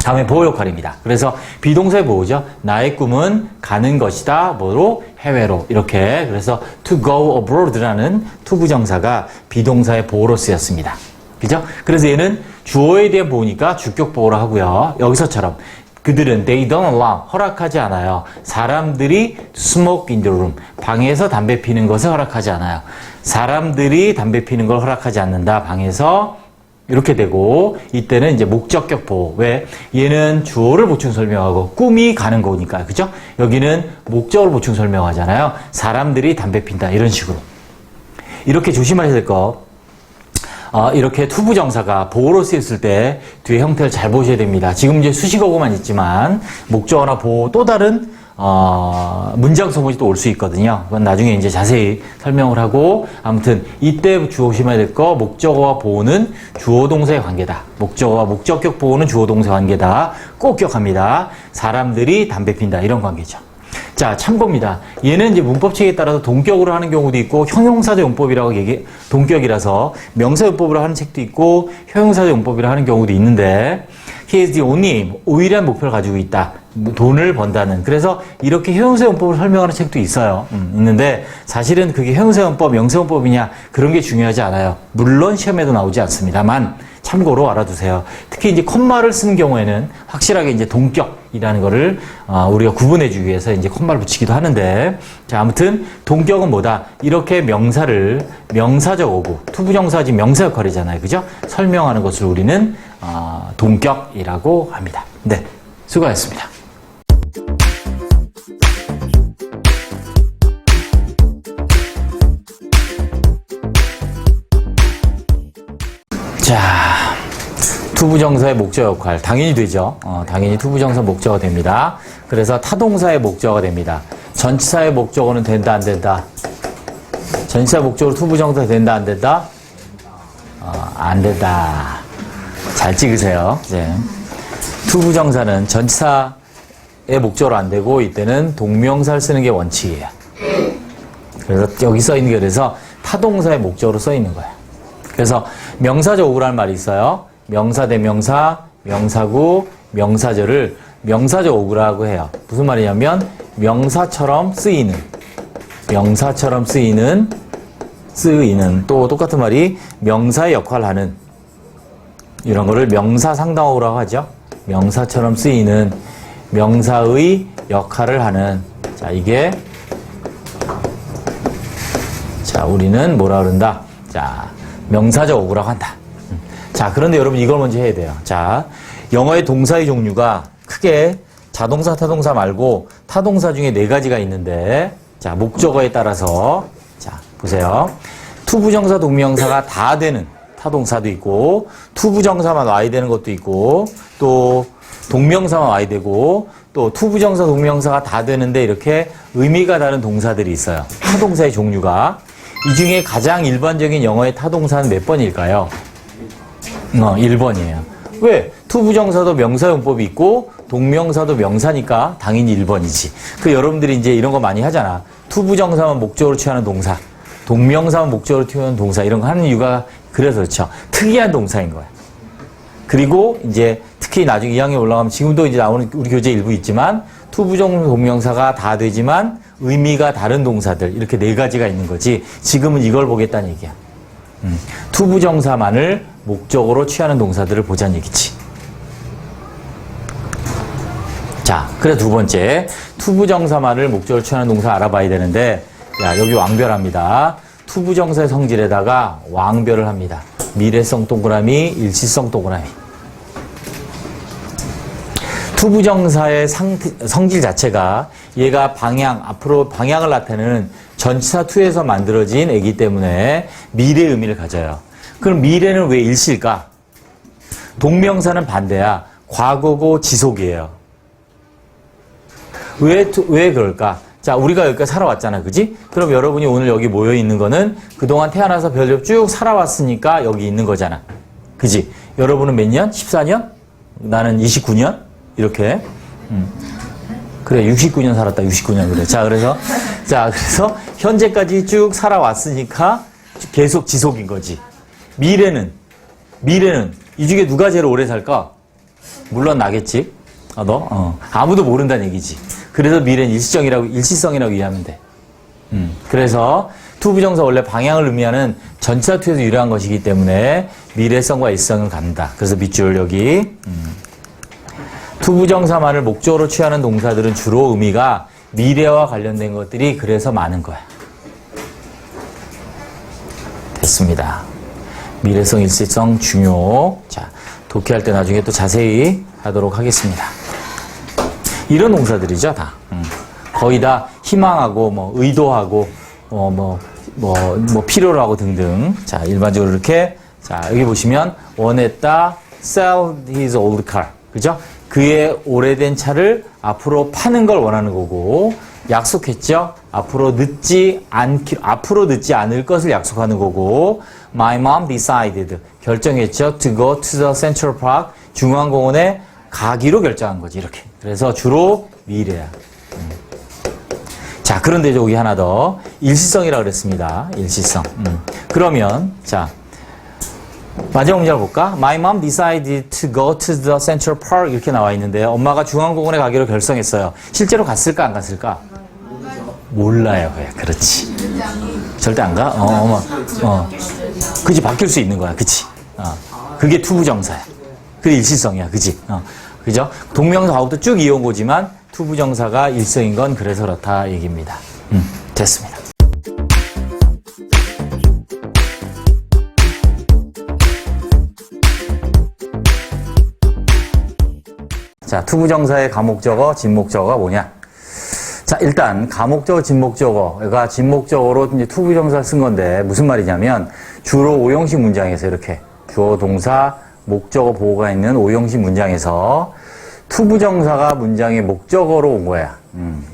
다음에 보호 역할입니다. 그래서 비동사의 보호죠. 나의 꿈은 가는 것이다. 뭐로? 해외로. 이렇게. 그래서 to go abroad라는 투부정사가 비동사의 보호로 쓰였습니다. 그죠? 그래서 얘는 주어에 대한 보호니까 주격 보호로 하고요. 여기서처럼 그들은 they don't allow, 허락하지 않아요. 사람들이 smoke in the room, 방에서 담배 피는 것을 허락하지 않아요. 사람들이 담배 피는 걸 허락하지 않는다. 방에서 이렇게 되고 이때는 이제 목적격 보호. 왜? 얘는 주어를 보충 설명하고 꿈이 가는 거니까. 그죠? 여기는 목적을 보충 설명하잖아요. 사람들이 담배 핀다. 이런 식으로. 이렇게 조심하셔야 될 거. 이렇게 투부정사가 보호로 쓰였을 때 뒤에 형태를 잘 보셔야 됩니다. 지금 이제 수식어고만 있지만 목적어나 보호 또 다른 문장 소문이 또 올 수 있거든요. 그건 나중에 이제 자세히 설명을 하고 아무튼 이때 조심해야 될 거 목적어와 보호는 주어 동사의 관계다. 목적어와 목적격 보호는 주어 동사 관계다. 꼭 기억합니다. 사람들이 담배 핀다 이런 관계죠. 자, 참고입니다. 얘는 이제 문법칙에 따라서 동격으로 하는 경우도 있고 형용사적 용법이라고 동격이라서 명사 용법으로 하는 책도 있고 형용사적 용법이라 하는 경우도 있는데 he is the only 유일한 목표를 가지고 있다. 돈을 번다는. 그래서 이렇게 형용사 용법을 설명하는 책도 있어요. 있는데 사실은 그게 형용사 용법, 명사 용법이냐 그런 게 중요하지 않아요. 물론 시험에도 나오지 않습니다만 참고로 알아두세요. 특히 이제 콤마를 쓰는 경우에는 확실하게 이제 동격이라는 거를 우리가 구분해주기 위해서 이제 콤마를 붙이기도 하는데 자, 아무튼 동격은 뭐다? 이렇게 명사를 명사적 어구, 투부정사지 명사 역할이잖아요. 그죠? 설명하는 것을 우리는 동격이라고 합니다. 네, 수고하셨습니다. 투부정사의 목적 역할 당연히 되죠. 당연히 투부정사 목적어가 됩니다. 그래서 타동사의 목적어가 됩니다. 전치사의 목적어는 된다 안 된다? 전치사 목적으로 투부정사 된다 안 된다? 안 된다. 잘 찍으세요. 이제 투부정사는 전치사의 목적으로 안 되고 이때는 동명사를 쓰는 게 원칙이에요. 그래서 여기 써 있는 게 그래서 타동사의 목적으로 써 있는 거예요. 그래서 명사적 오구라는 말이 있어요. 명사 대명사, 명사구, 명사절을 명사적 오구라고 해요. 무슨 말이냐면 명사처럼 쓰이는 또 똑같은 말이 명사의 역할을 하는 이런 거를 명사상당어구라고 하죠. 명사처럼 쓰이는 명사의 역할을 하는 자 이게 자 우리는 뭐라 그런다? 자 명사적 어구라고 한다. 자 그런데 여러분 이걸 먼저 해야 돼요. 자 영어의 동사의 종류가 크게 자동사, 타동사 말고 타동사 중에 4가지가 있는데 자 목적어에 따라서 자 보세요. 투부정사, 동명사가 다 되는 타동사도 있고 투부정사만 와야 되는 것도 있고 또 동명사만 와야 되고 또 투부정사, 동명사가 다 되는데 이렇게 의미가 다른 동사들이 있어요. 타동사의 종류가 이 중에 가장 일반적인 영어의 타동사는 몇 번일까요? 1번이에요. 왜? 투부정사도 명사용법이 있고 동명사도 명사니까 당연히 1번이지. 그 여러분들이 이제 이런 거 많이 하잖아. 투부정사만 목적으로 취하는 동사, 동명사만 목적으로 취하는 동사 이런 거 하는 이유가 그래서 그렇죠. 특이한 동사인 거야. 그리고 이제 특히 나중에 2학년 올라가면 지금도 이제 나오는 우리 교재 일부 있지만 투부정 동명사가 다 되지만 의미가 다른 동사들 이렇게 4가지가 있는 거지. 지금은 이걸 보겠다는 얘기야. 투부정사만을 목적으로 취하는 동사들을 보자는 얘기지. 자, 그래 두 번째 투부정사만을 목적으로 취하는 동사 알아봐야 되는데 야 여기 왕별합니다. 투부정사의 성질에다가 왕별을 합니다. 미래성 동그라미, 일시성 동그라미. 투부정사의 성질 자체가 얘가 앞으로 방향을 나타내는 전치사 투에서 만들어진 애기 때문에 미래 의미를 가져요. 그럼 미래는 왜 일시일까? 동명사는 반대야. 과거고 지속이에요. 왜 그럴까? 자, 우리가 여기까지 살아왔잖아. 그지? 그럼 여러분이 오늘 여기 모여 있는 거는 그동안 태어나서 별로 쭉 살아왔으니까 여기 있는 거잖아. 그지? 여러분은 몇 년? 14년? 나는 29년? 이렇게. 그래, 69년 살았다. 69년. 그래. 그래서 현재까지 쭉 살아왔으니까 계속 지속인 거지. 미래는 이 중에 누가 제일 오래 살까? 물론 나겠지. 아무도 모른다는 얘기지. 그래서 미래는 일시성이라고 이해하면 돼. 그래서 투부정사 원래 방향을 의미하는 전치사 투에서 유래한 것이기 때문에 미래성과 일시성을 갖는다. 그래서 밑줄 여기. 투부정사만을 목적으로 취하는 동사들은 주로 의미가 미래와 관련된 것들이 그래서 많은 거야. 됐습니다. 미래성, 일시성 중요. 자, 독해할 때 나중에 또 자세히 하도록 하겠습니다. 이런 동사들이죠, 다. 거의 다 희망하고, 의도하고, 필요로 하고 등등. 자, 일반적으로 이렇게. 자, 여기 보시면, 원했다, sell his old car. 그죠? 그의 오래된 차를 앞으로 파는 걸 원하는 거고, 약속했죠? 앞으로 늦지 않을 것을 약속하는 거고, my mom decided. 결정했죠? to go to the Central Park. 중앙공원에 가기로 결정한 거지, 이렇게. 그래서 주로 미래야. 자, 그런데 여기 하나 더. 일시성이라고 그랬습니다. 일시성. 그러면, 자, 마지막 문제를 볼까? My mom decided to go to the Central Park. 이렇게 나와 있는데, 엄마가 중앙공원에 가기로 결성했어요. 실제로 갔을까, 안 갔을까? 몰라요. 왜? 그렇지. 절대 안 가? 그지, 바뀔 수 있는 거야. 그치? 그게 투부정사야. 그게 일시성이야. 그지? 그죠? 동명사 과거부터 쭉 이어온 거지만 투부정사가 일성인 건 그래서 그렇다 얘기입니다. 됐습니다. 자, 투부정사의 가목적어, 진목적어가 뭐냐? 자, 일단 가목적어, 진목적어가 진목적어로 이제 투부정사를 쓴 건데 무슨 말이냐면 주로 오형식 문장에서 이렇게 주어, 동사, 목적어 보호가 있는 오형식 문장에서 투부정사가 문장의 목적어로 온 거야.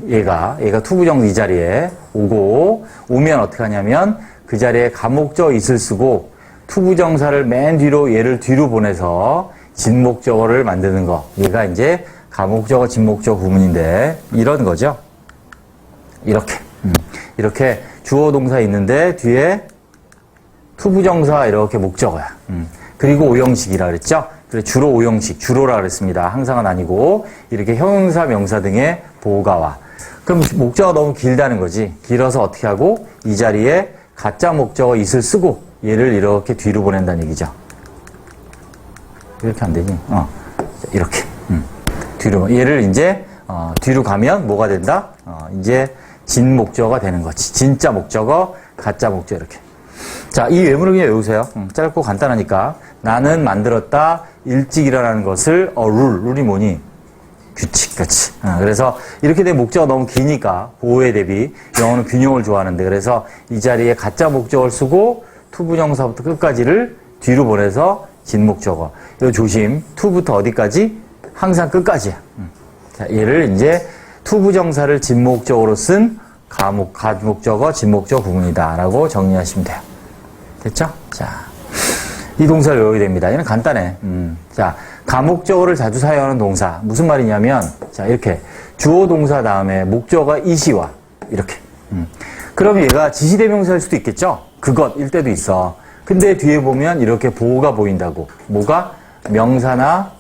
얘가 투부정사 이 자리에 오면 어떻게 하냐면 그 자리에 가목적어 있을 쓰고 투부정사를 맨 뒤로 얘를 뒤로 보내서 진목적어를 만드는 거. 얘가 이제 가목적어, 진목적어 구문인데 이런 거죠. 이렇게 주어 동사 있는데 뒤에 투부정사 이렇게 목적어야. 그리고 오형식이라 그랬죠? 그래 주로 오형식, 주로라 그랬습니다. 항상은 아니고 이렇게 형용사, 명사 등의 보호가 와. 그럼 목적어가 너무 길다는 거지. 길어서 어떻게 하고 이 자리에 가짜 목적어 있을 쓰고 얘를 이렇게 뒤로 보낸다는 얘기죠. 이렇게 안 되지. 이렇게. 뒤로. 얘를 이제 뒤로 가면 뭐가 된다? 이제 진 목적어가 되는 거지. 진짜 목적어, 가짜 목적어 이렇게. 자, 이 외문을 그냥 외우세요. 짧고 간단하니까. 나는 만들었다. 일찍 일어나는 것을 룰이 뭐니? 규칙, 그렇지. 그래서 이렇게 된 목적어가 너무 기니까 보호에 대비 영어는 균형을 좋아하는데 그래서 이 자리에 가짜 목적어를 쓰고 투부정사부터 끝까지를 뒤로 보내서 진목적어. 이거 조심. 투부터 어디까지? 항상 끝까지야. 자, 얘를 이제 투부정사를 진목적어로 쓴 가목적어, 진목적어 구문이다. 라고 정리하시면 돼요. 됐죠? 자, 이 동사를 외워야 됩니다. 얘는 간단해. 자, 가목적어를 자주 사용하는 동사. 무슨 말이냐면, 자, 이렇게. 주어 동사 다음에 목적어가 이시와. 이렇게. 그럼 얘가 지시대명사일 수도 있겠죠? 그것일 때도 있어. 근데 뒤에 보면 이렇게 보호가 보인다고. 뭐가? 명사나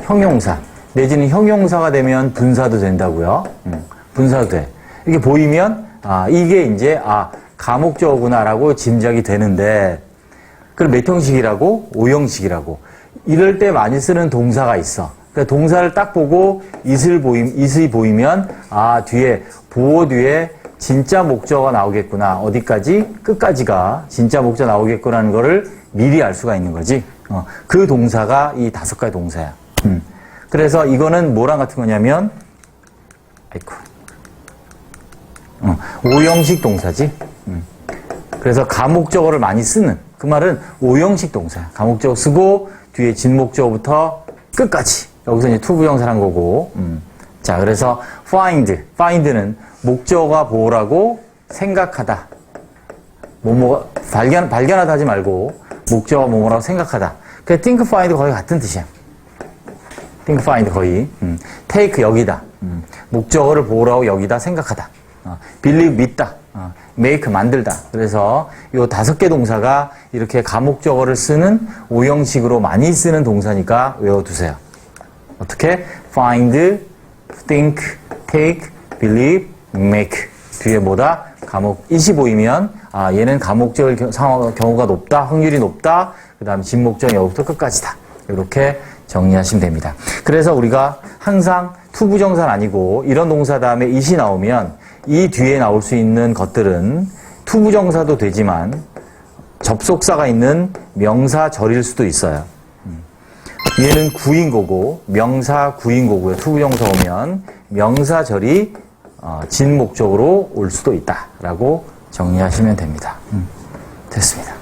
형용사. 내지는 형용사가 되면 분사도 된다고요. 분사도 돼. 이렇게 보이면, 이게 이제, 가목적어구나라고 짐작이 되는데, 그럼 몇 형식이라고? 오형식이라고. 이럴 때 많이 쓰는 동사가 있어. 그러니까 동사를 딱 보고 it이 보이면, 뒤에, 보호 뒤에 진짜 목적어가 나오겠구나. 어디까지? 끝까지가 진짜 목적어 나오겠구나는 거를 미리 알 수가 있는 거지. 그 동사가 이 5가지 동사야. 그래서 이거는 뭐랑 같은 거냐면, 오형식 동사지. 그래서 가목적어를 많이 쓰는. 그 말은 오형식 동사야. 가목적어 쓰고 뒤에 진목적어부터 끝까지. 여기서 이제 투부정사란 거고. 자, 그래서 find는 목적어가 보호라고 생각하다. 발견하다 하지 말고 목적어가 뭐라고 생각하다. 그 think, find 거의 같은 뜻이야. think, find 거의. take 여기다. 목적어를 보호라고 여기다 생각하다. believe 믿다. make 만들다. 그래서 요 5개 동사가 이렇게 가목적어를 쓰는 오형식으로 많이 쓰는 동사니까 외워두세요. 어떻게? find, think, take, believe, make. 뒤에 뭐다? it이 보이면 얘는 가목적일 경우가 높다. 확률이 높다. 그 다음에 진목적 여부터 끝까지다. 이렇게 정리하시면 됩니다. 그래서 우리가 항상 투부정사는 아니고 이런 동사 다음에 it이 나오면 이 뒤에 나올 수 있는 것들은 투부정사도 되지만 접속사가 있는 명사절일 수도 있어요. 얘는 구인고고 명사 구인고고요. 투부정사 오면 명사절이 진목적으로 올 수도 있다라고 정리하시면 됩니다. 됐습니다.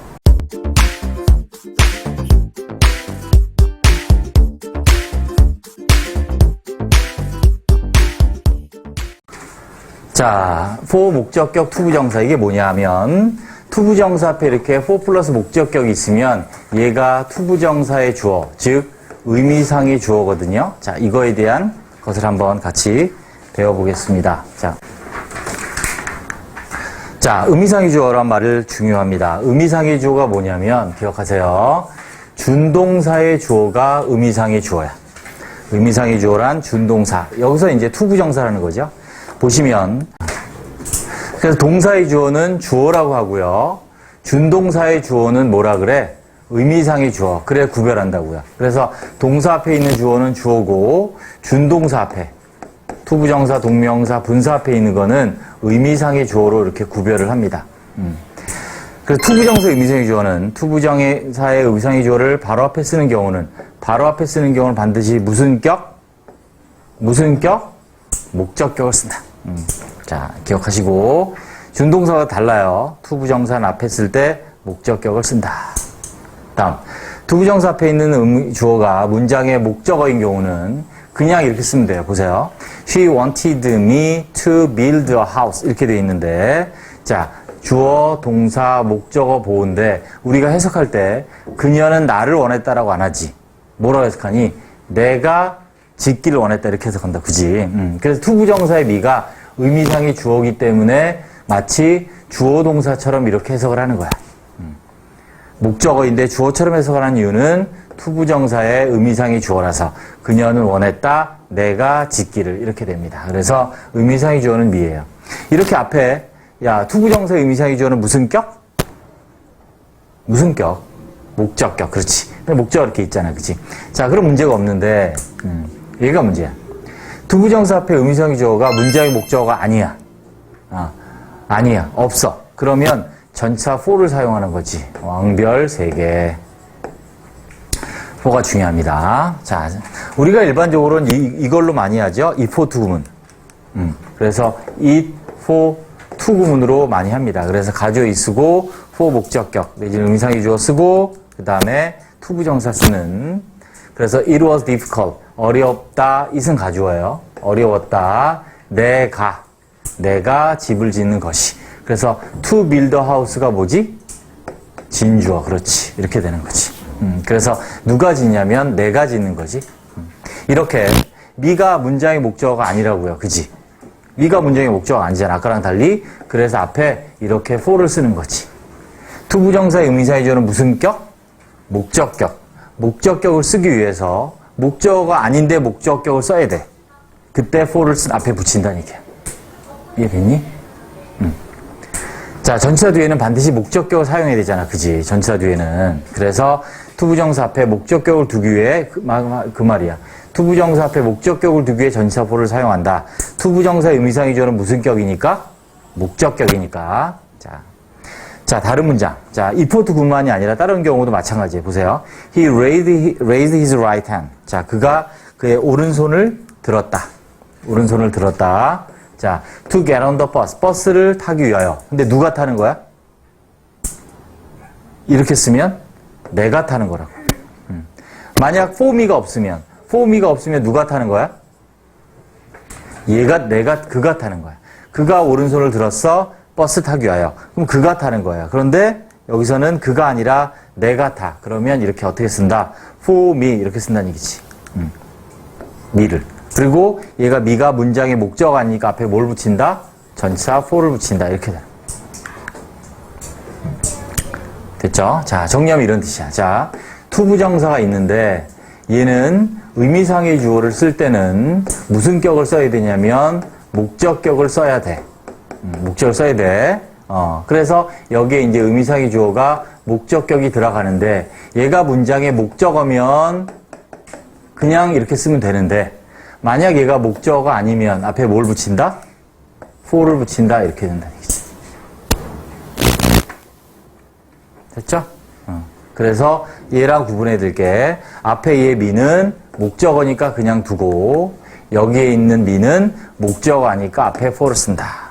자, for 목적격 투부정사 이게 뭐냐면 투부정사 앞에 이렇게 for 플러스 목적격이 있으면 얘가 투부정사의 주어, 즉 의미상의 주어거든요. 자, 이거에 대한 것을 한번 같이 배워보겠습니다. 자, 의미상의 주어란 말을 중요합니다. 의미상의 주어가 뭐냐면 기억하세요. 준동사의 주어가 의미상의 주어야. 의미상의 주어란 준동사. 여기서 이제 투부정사라는 거죠. 보시면 그래서 동사의 주어는 주어라고 하고요. 준동사의 주어는 뭐라 그래? 의미상의 주어. 그래 구별한다고요. 그래서 동사 앞에 있는 주어는 주어고 준동사 앞에 투부정사, 동명사, 분사 앞에 있는 거는 의미상의 주어로 이렇게 구별을 합니다. 그래서 투부정사 의미상의 주어는 투부정사의 의미상의 주어를 바로 앞에 쓰는 경우는 반드시 무슨 격? 목적격을 쓴다. 자, 기억하시고 준동사가 달라요. 투부정사는 앞에 쓸 때 목적격을 쓴다. 다음 투부정사 앞에 있는 주어가 문장의 목적어인 경우는 그냥 이렇게 쓰면 돼요. 보세요. She wanted me to build a house. 이렇게 되어 있는데, 자, 주어, 동사, 목적어, 보호인데, 우리가 해석할 때, 그녀는 나를 원했다라고 안 하지. 뭐라고 해석하니? 내가 짓기를 원했다. 이렇게 해석한다. 그지? 그래서 투부정사의 미가 의미상의 주어이기 때문에 마치 주어 동사처럼 이렇게 해석을 하는 거야. 목적어인데 주어처럼 해석을 하는 이유는 투부정사의 의미상의 주어라서 그녀는 원했다, 내가 짓기를 이렇게 됩니다. 그래서 의미상의 주어는 미예요. 이렇게 앞에 야 투부정사의 의미상의 주어는 무슨 격? 무슨 격? 목적격. 그렇지. 목적어 이렇게 있잖아. 그치? 자, 그럼 문제가 없는데 얘가 문제야. 투부정사 앞에 의미상의 주어가 문장의 목적어가 아니야. 아니야. 없어. 그러면 전치사 for를 사용하는 거지. 왕별 3개. for가 중요합니다. 자, 우리가 일반적으로는 이걸로 많이 하죠. if for to 구문. 그래서 it for to 구문으로 많이 합니다. 그래서 가주어 쓰고 for 목적격 내지는 의미상의 주어 쓰고 그 다음에 투부정사 쓰는. 그래서 it was difficult. 어렵다. it은 가주어예요. 어려웠다. 내가 집을 짓는 것이. 그래서 to build a house가 뭐지? 진주어. 그렇지. 이렇게 되는 거지. 그래서 누가 짓냐면 내가 짓는 거지. 이렇게 미가 문장의 목적어가 아니라고요. 그지? 미가 문장의 목적어가 아니잖아. 아까랑 달리. 그래서 앞에 이렇게 for를 쓰는 거지. 투부정사의 의미상의 주어는 무슨 격? 목적격. 목적격을 쓰기 위해서 목적어가 아닌데 목적격을 써야 돼. 그때 for를 앞에 붙인다는 얘기야. 이해됐니? 자, 전치사 뒤에는 반드시 목적격을 사용해야 되잖아. 그지? 전치사 뒤에는. 그래서 투부정사 앞에 목적격을 두기 위해 그 말이야. 투부정사 앞에 목적격을 두기 위해 전치사 for를 사용한다. 투부정사의 의미상의 주어는 무슨 격이니까? 목적격이니까. 자, 다른 문장. 자, if for to 구문만이 아니라 다른 경우도 마찬가지예요. 보세요. He raised his right hand. 자, 그가 그의 오른손을 들었다. 오른손을 들었다. 자, to get on the bus. 버스를 타기 위하여. 근데 누가 타는 거야? 이렇게 쓰면 내가 타는 거라고. 만약 for me가 없으면 누가 타는 거야? 그가 타는 거야. 그가 오른손을 들었어. 버스 타기 위하여. 그럼 그가 타는 거야. 그런데 여기서는 그가 아니라 내가 타. 그러면 이렇게 어떻게 쓴다? for me 이렇게 쓴다는 얘기지. me를. 그리고 얘가 미가 문장의 목적어가 아니니까 앞에 뭘 붙인다? 전치사 for를 붙인다. 이렇게 돼. 됐죠? 자, 정리하면 이런 뜻이야. 자, 투부정사가 있는데 얘는 의미상의 주어를 쓸 때는 무슨 격을 써야 되냐면 목적격을 써야 돼. 목적을 써야 돼. 그래서 여기에 이제 의미상의 주어가 목적격이 들어가는데 얘가 문장의 목적어면 그냥 이렇게 쓰면 되는데 만약 얘가 목적어가 아니면 앞에 뭘 붙인다? for를 붙인다. 이렇게 된다는 얘기지. 됐죠? 그래서 얘랑 구분해 드릴게. 앞에 얘 미는 목적어니까 그냥 두고 여기에 있는 미는 목적어 아니까 앞에 for를 쓴다.